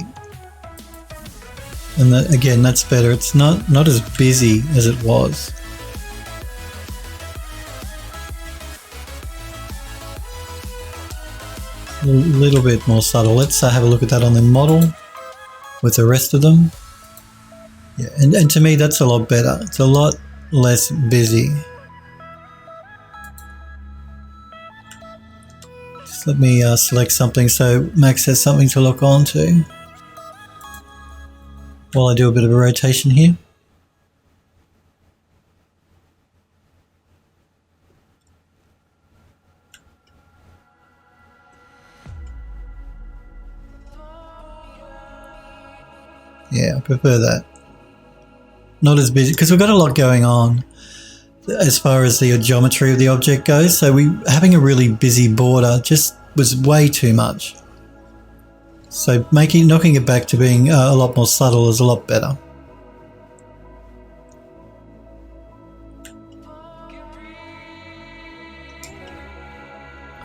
And that, again, that's better. It's not as busy as it was. A little bit more subtle. Let's have a look at that on the model with the rest of them. Yeah, and to me that's a lot better. It's a lot less busy. Just let me select something so Max has something to look on to while I do a bit of a rotation here. Yeah, I prefer that. Not as busy, because we've got a lot going on as far as the geometry of the object goes, so having a really busy border just was way too much. So knocking it back to being a lot more subtle is a lot better.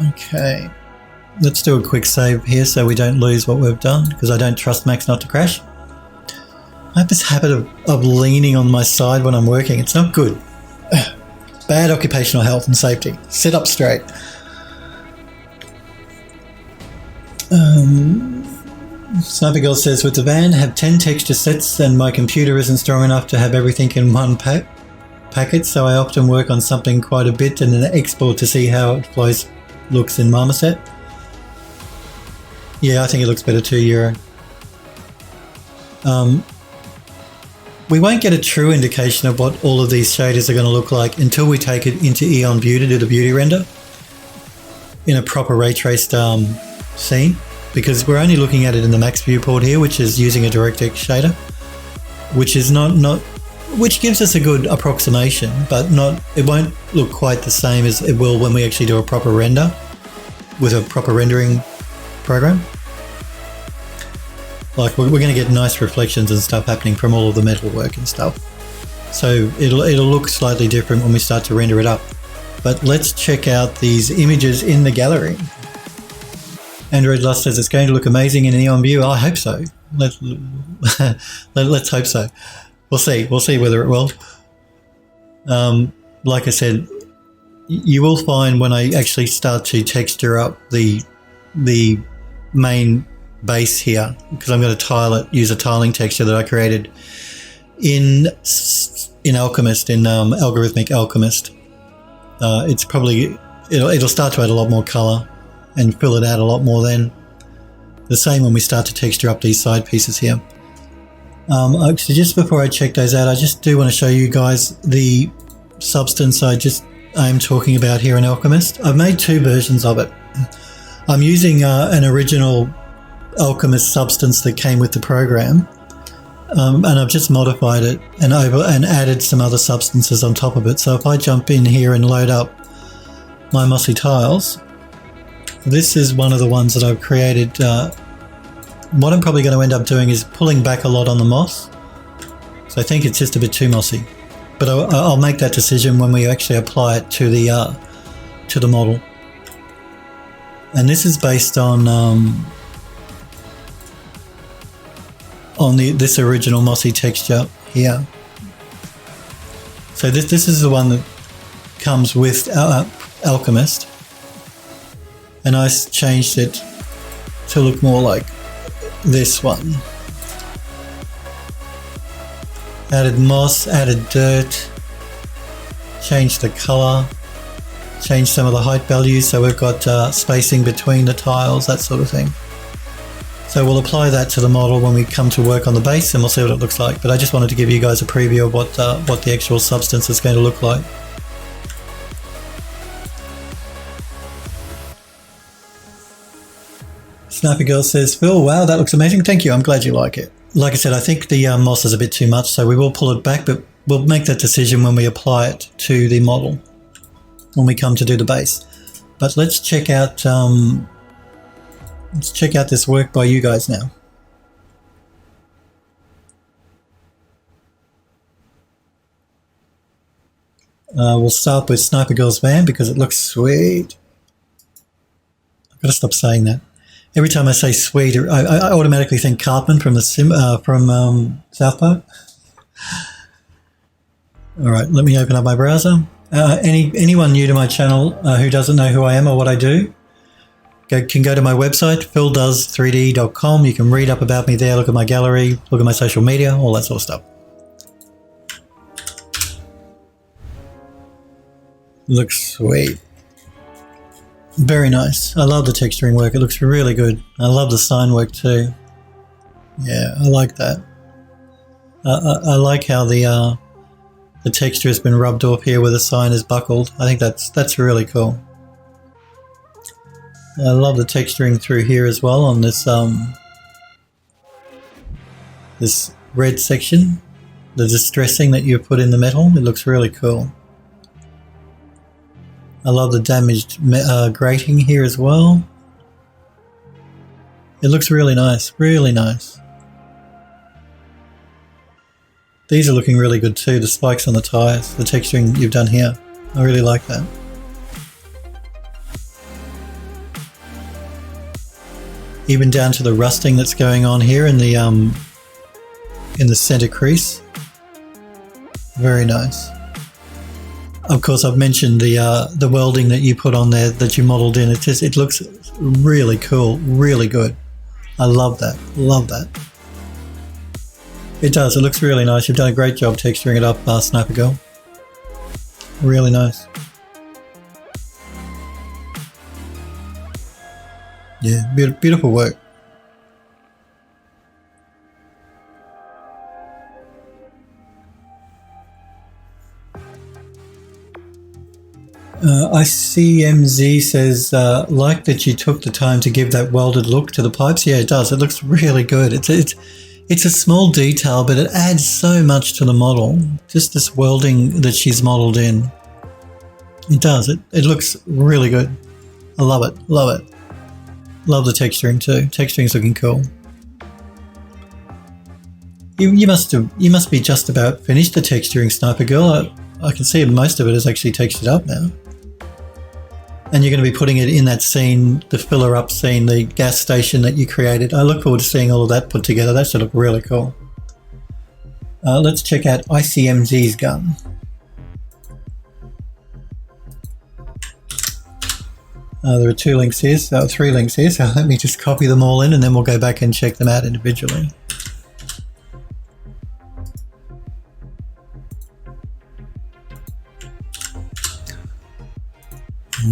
Okay, let's do a quick save here so we don't lose what we've done, because I don't trust Max not to crash. I have this habit of leaning on my side when I'm working. It's not good. Bad occupational health and safety. Sit up straight. Sniper Girl says, with the van, have 10 texture sets and my computer isn't strong enough to have everything in one packet, so I often work on something quite a bit and then export to see how it looks in Marmoset. Yeah, I think it looks better too, Euro. We won't get a true indication of what all of these shaders are going to look like until we take it into Eon View to do the beauty render in a proper ray traced scene, because we're only looking at it in the max viewport here, which is using a Directx shader, which is which gives us a good approximation, but it won't look quite the same as it will when we actually do a proper render with a proper rendering program. Like we're going to get nice reflections and stuff happening from all of the metal work and stuff. So it'll look slightly different when we start to render it up. But let's check out these images in the gallery. Android Lust says it's going to look amazing in Eon View. I hope so. Let's hope so. We'll see. We'll see whether it will. Like I said, you will find when I actually start to texture up the main base here, because I'm going to use a tiling texture that I created in Alchemist, in Algorithmic Alchemist. It'll start to add a lot more color and fill it out a lot more then. The same when we start to texture up these side pieces here. Actually, just before I check those out, I just do want to show you guys the substance I'm talking about here in Alchemist. I've made two versions of it. I'm using an original Alchemist substance that came with the program, and I've just modified it and added some other substances on top of it. So if I jump in here and load up my mossy tiles, this is one of the ones that I've created. What I'm probably going to end up doing is pulling back a lot on the moss, so I think it's just a bit too mossy, but I'll make that decision when we actually apply it to the model. And this is based on this original mossy texture here. So this is the one that comes with Alchemist, and I changed it to look more like this one. Added moss, added dirt, changed the color, changed some of the height values, so we've got spacing between the tiles, that sort of thing. So we'll apply that to the model when we come to work on the base, and we'll see what it looks like. But I just wanted to give you guys a preview of what the actual substance is going to look like. Sniper Girl says, Phil, wow, that looks amazing. Thank you. I'm glad you like it. Like I said, I think the moss is a bit too much, so we will pull it back, but we'll make that decision when we apply it to the model, when we come to do the base. But let's check out this work by you guys now. We'll start with Sniper Girl's van because it looks sweet. I've got to stop saying that. Every time I say sweet, I automatically think Cartman from South Park. All right, let me open up my browser. Anyone new to my channel who doesn't know who I am or what I do, can go to my website, phildoes3d.com. You can read up about me there, look at my gallery, look at my social media, all that sort of stuff. Looks sweet. Very nice. I love the texturing work. It looks really good. I love the sign work too. Yeah, I like that. I like how the texture has been rubbed off here where the sign is buckled. I think that's really cool. I love the texturing through here as well on this this red section, the distressing that you've put in the metal. It looks really cool. I love the damaged grating here as well. It looks really nice, really nice. These are looking really good too, the spikes on the tyres, the texturing you've done here. I really like that. Even down to the rusting that's going on here in the center crease. Very nice. Of course, I've mentioned the welding that you put on there that you modelled in. It looks really cool, really good. I love that, love that. It does, it looks really nice. You've done a great job texturing it up, Sniper Girl. Really nice. Yeah, beautiful work. ICMZ says, like that you took the time to give that welded look to the pipes. Yeah, it does. It looks really good. It's a small detail, but it adds so much to the model. Just this welding that she's modelled in. It does. It looks really good. I love it. Love it. Love the texturing too. Texturing's looking cool. You must be just about finished the texturing, Sniper Girl. I can see most of it is actually textured up now. And you're going to be putting it in that scene, the filler up scene, the gas station that you created. I look forward to seeing all of that put together. That should look really cool. Let's check out ICMZ's gun. There are 2 links here, so 3 links here, so let me just copy them all in and then we'll go back and check them out individually.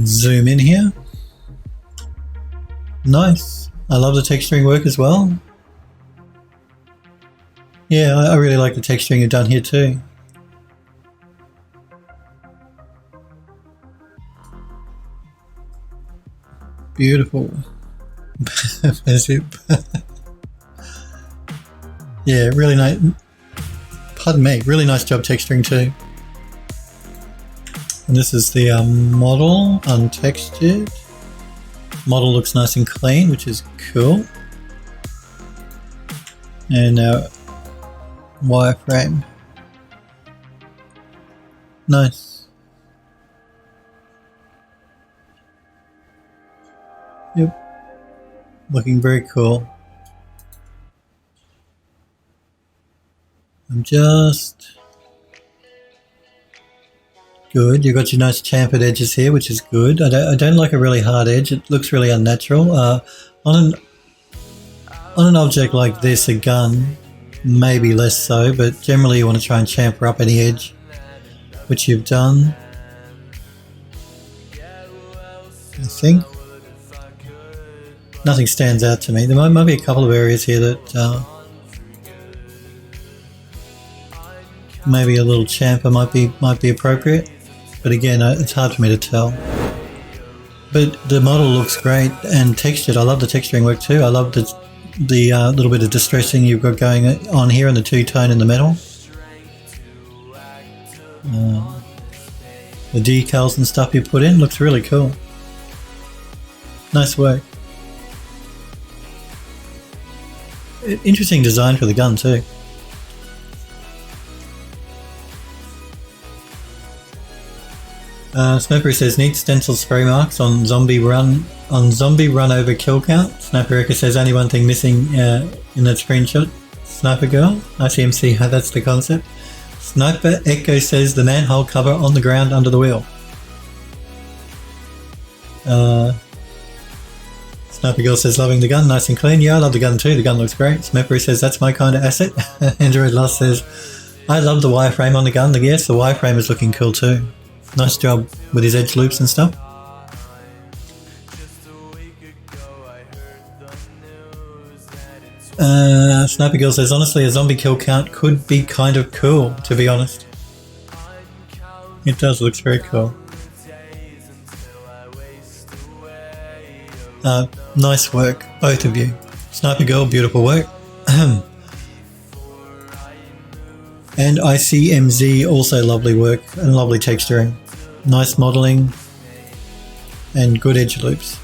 Zoom in here. Nice. I love the texturing work as well. Yeah, I really like the texturing you've done here too. Beautiful. Yeah, really nice. Pardon me, really nice job texturing too. And this is the model, untextured. Model looks nice and clean, which is cool. And our wireframe. Nice. Yep. Looking very cool. I'm just... Good. You've got your nice chamfered edges here, which is good. I don't like a really hard edge. It looks really unnatural. On an object like this, a gun, maybe less so, but generally you want to try and chamfer up any edge, which you've done. I think. Nothing stands out to me. There might be a couple of areas here that maybe a little chamfer might be appropriate. But again, it's hard for me to tell. But the model looks great and textured. I love the texturing work too. I love the little bit of distressing you've got going on here and the two-tone in the metal. The decals and stuff you put in looks really cool. Nice work. Interesting design for the gun too. Snapper says need stencil spray marks on zombie run over kill count. Snapper Echo says only one thing missing in that screenshot. Sniper girl. ICMC, how that's the concept. Sniper Echo says the manhole cover on the ground under the wheel. Sniper girl says loving the gun, nice and clean. Yeah, I love the gun too. The gun looks great. Snapper says that's my kind of asset. Android Lost says I love the wireframe on the gun. Yes, the wireframe is looking cool too. Nice job with his edge loops and stuff. Sniper Girl says, honestly, a zombie kill count could be kind of cool, to be honest. It does, looks very cool. Nice work, both of you. Sniper Girl, beautiful work. And ICMZ, also lovely work and lovely texturing. Nice modelling and good edge loops.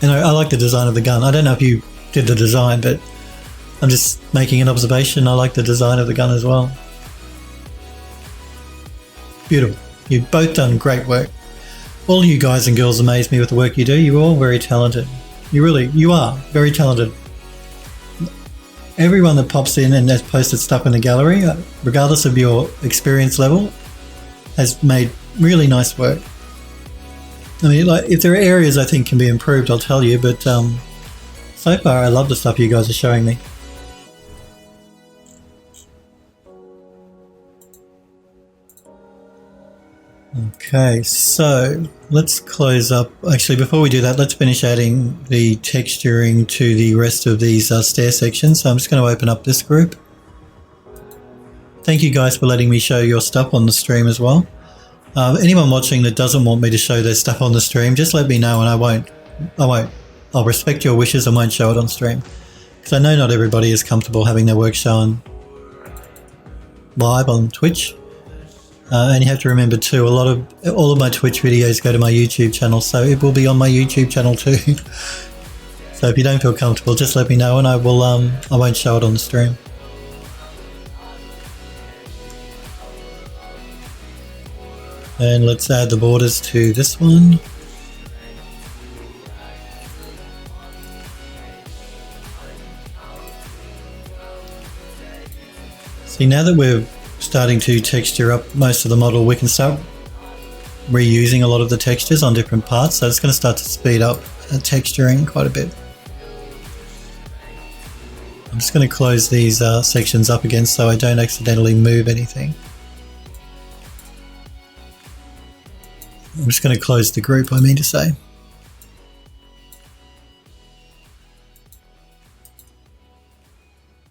And I like the design of the gun. I don't know if you did the design, but I'm just making an observation. I like the design of the gun as well. Beautiful. You've both done great work. All you guys and girls amaze me with the work you do. You're all very talented. You are very talented. Everyone that pops in and has posted stuff in the gallery, regardless of your experience level, has made really nice work. I mean, like, if there are areas I think can be improved, I'll tell you, but so far I love the stuff you guys are showing me. Okay, so let's close up. Actually, before we do that, let's finish adding the texturing to the rest of these stair sections. So I'm just going to open up this group. Thank you guys for letting me show your stuff on the stream as well. Anyone watching that doesn't want me to show their stuff on the stream, just let me know and I won't. I'll respect your wishes and won't show it on stream. Because I know not everybody is comfortable having their work shown live on Twitch. And you have to remember too, all of my Twitch videos go to my YouTube channel, so it will be on my YouTube channel too. So if you don't feel comfortable, just let me know and I won't show it on the stream. And let's add the borders to this one. See, now that we're starting to texture up most of the model, we can start reusing a lot of the textures on different parts, so it's going to start to speed up texturing quite a bit. I'm just going to close these sections up again so I don't accidentally move anything. I'm just going to close the group, I mean to say.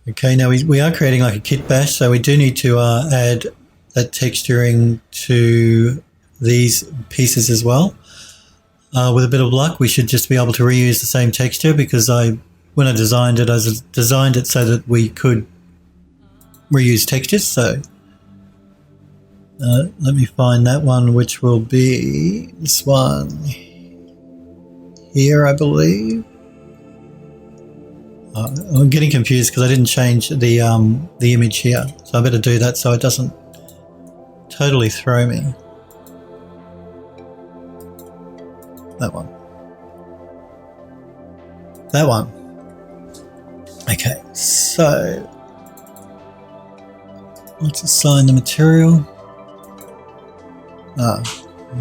Okay, now we are creating like a kit bash, so we do need to add that texturing to these pieces as well. With a bit of luck, we should just be able to reuse the same texture because when I designed it so that we could reuse textures. So let me find that one, which will be this one here, I believe. I'm getting confused because I didn't change the image here, so I better do that so it doesn't totally throw me. That one. That one. Okay, so let's assign the material.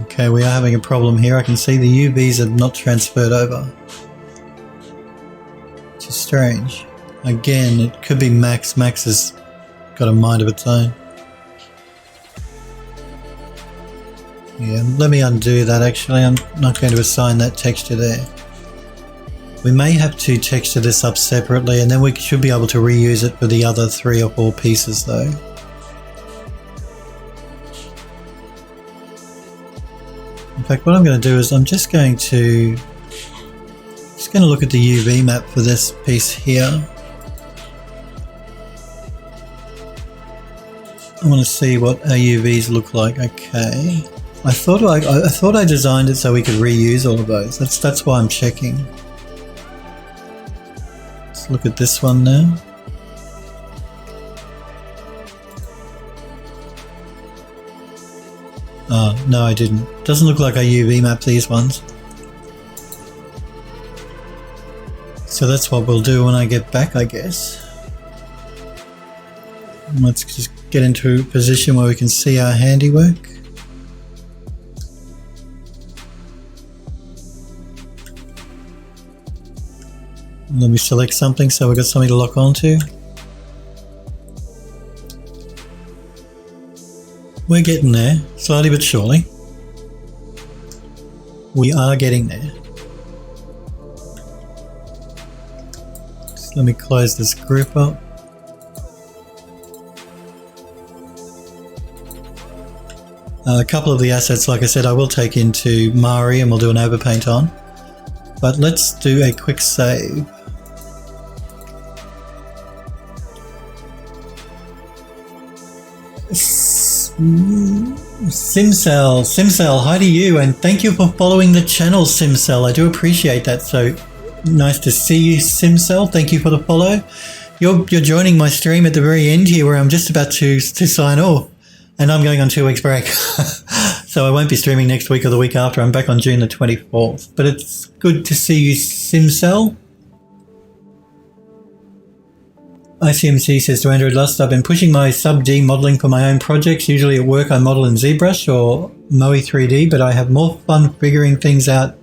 Okay, we are having a problem here. I can see the UVs have not transferred over, which is strange. Again, it could be Max. Max has got a mind of its own. Yeah, let me undo that actually. I'm not going to assign that texture there. We may have to texture this up separately and then we should be able to reuse it for the other 3 or 4 pieces though. In fact, what I'm going to do is I'm just going to look at the UV map for this piece here. I want to see what our UVs look like. Okay. I thought I designed it so we could reuse all of those. That's why I'm checking. Let's look at this one now. No, I didn't. Doesn't look like I UV mapped these ones. So that's what we'll do when I get back, I guess. Let's just get into a position where we can see our handiwork. Let me select something so we've got something to lock onto. We're getting there, slowly but surely. We are getting there. Just let me close this group up. A couple of the assets, like I said, I will take into Mari and we'll do an overpaint on. But let's do a quick save. Simcell, hi to you, and thank you for following the channel, Simcell. I do appreciate that. So nice to see you, Simcell. Thank you for the follow. You're joining my stream at the very end here, where I'm just about to sign off, and I'm going on 2 weeks break. So I won't be streaming next week or the week after. I'm back on June the 24th. But it's good to see you, Simcell. ICMC says to Android Lust, I've been pushing my sub-D modelling for my own projects. Usually at work I model in ZBrush or Moe 3D, but I have more fun figuring things out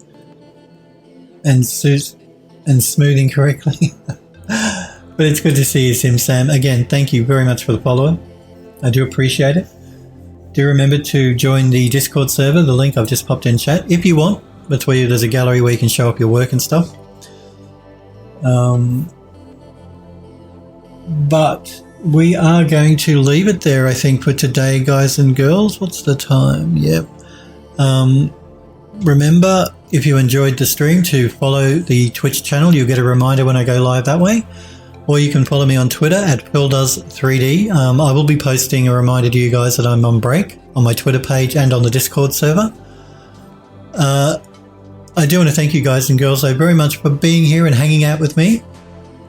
and smoothing correctly. But it's good to see you, SimSam. Again, thank you very much for the follow. I do appreciate it. Do remember to join the Discord server, the link I've just popped in chat, if you want. That's where there's a gallery where you can show up your work and stuff. But we are going to leave it there, I think, for today, guys and girls. What's the time? Yep. Remember, if you enjoyed the stream, to follow the Twitch channel. You'll get a reminder when I go live that way. Or you can follow me on Twitter at phildoes3d. I will be posting a reminder to you guys that I'm on break on my Twitter page and on the Discord server. I do want to thank you guys and girls so very much for being here and hanging out with me.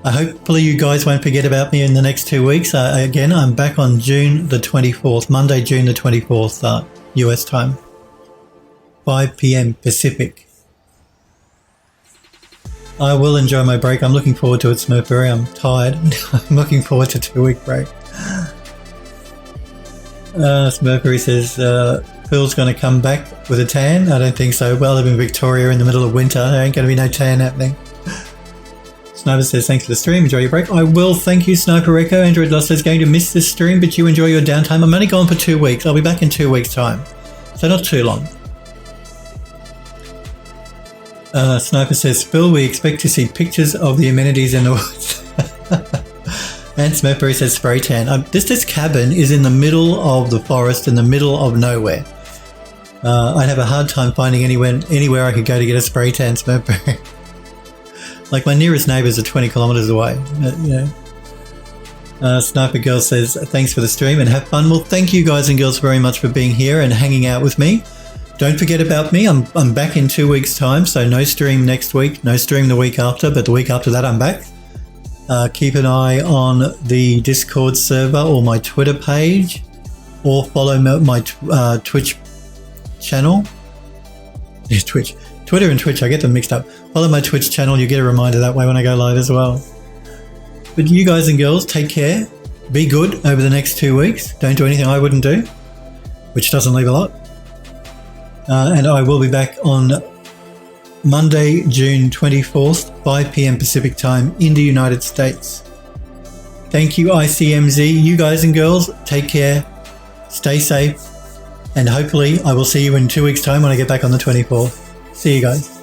Hopefully you guys won't forget about me in the next 2 weeks. Again, I'm back on June the 24th, Monday, June the 24th, US time, 5 p.m. Pacific. I will enjoy my break. I'm looking forward to it, Smurfberry. I'm tired. I'm looking forward to 2 week break. Smurfberry says, Phil's going to come back with a tan. I don't think so. Well, I live in Victoria in the middle of winter. There ain't going to be no tan happening. Sniper says, thanks for the stream. Enjoy your break. I will. Thank you, Sniper Echo. Android Lost is going to miss this stream, but you enjoy your downtime. I'm only gone for 2 weeks. I'll be back in 2 weeks' time. So not too long. Sniper says, Phil, we expect to see pictures of the amenities in the woods. And Smurfberry says, spray tan. This cabin is in the middle of the forest, in the middle of nowhere. I'd have a hard time finding anywhere I could go to get a spray tan, Smurfberry. Like, my nearest neighbours are 20 kilometres away. Sniper Girl says, thanks for the stream and have fun. Well, thank you guys and girls very much for being here and hanging out with me. Don't forget about me. I'm back in 2 weeks' time, so no stream next week, no stream the week after, but the week after that I'm back. Keep an eye on the Discord server or my Twitter page, or follow my Twitch channel. Yeah, Twitter and Twitch, I get them mixed up. Follow my Twitch channel, you get a reminder that way when I go live as well. But you guys and girls, take care. Be good over the next 2 weeks. Don't do anything I wouldn't do, which doesn't leave a lot. And I will be back on Monday, June 24th, 5 p.m. Pacific time in the United States. Thank you, ICMZ. You guys and girls, take care. Stay safe. And hopefully I will see you in 2 weeks' time when I get back on the 24th. See you guys.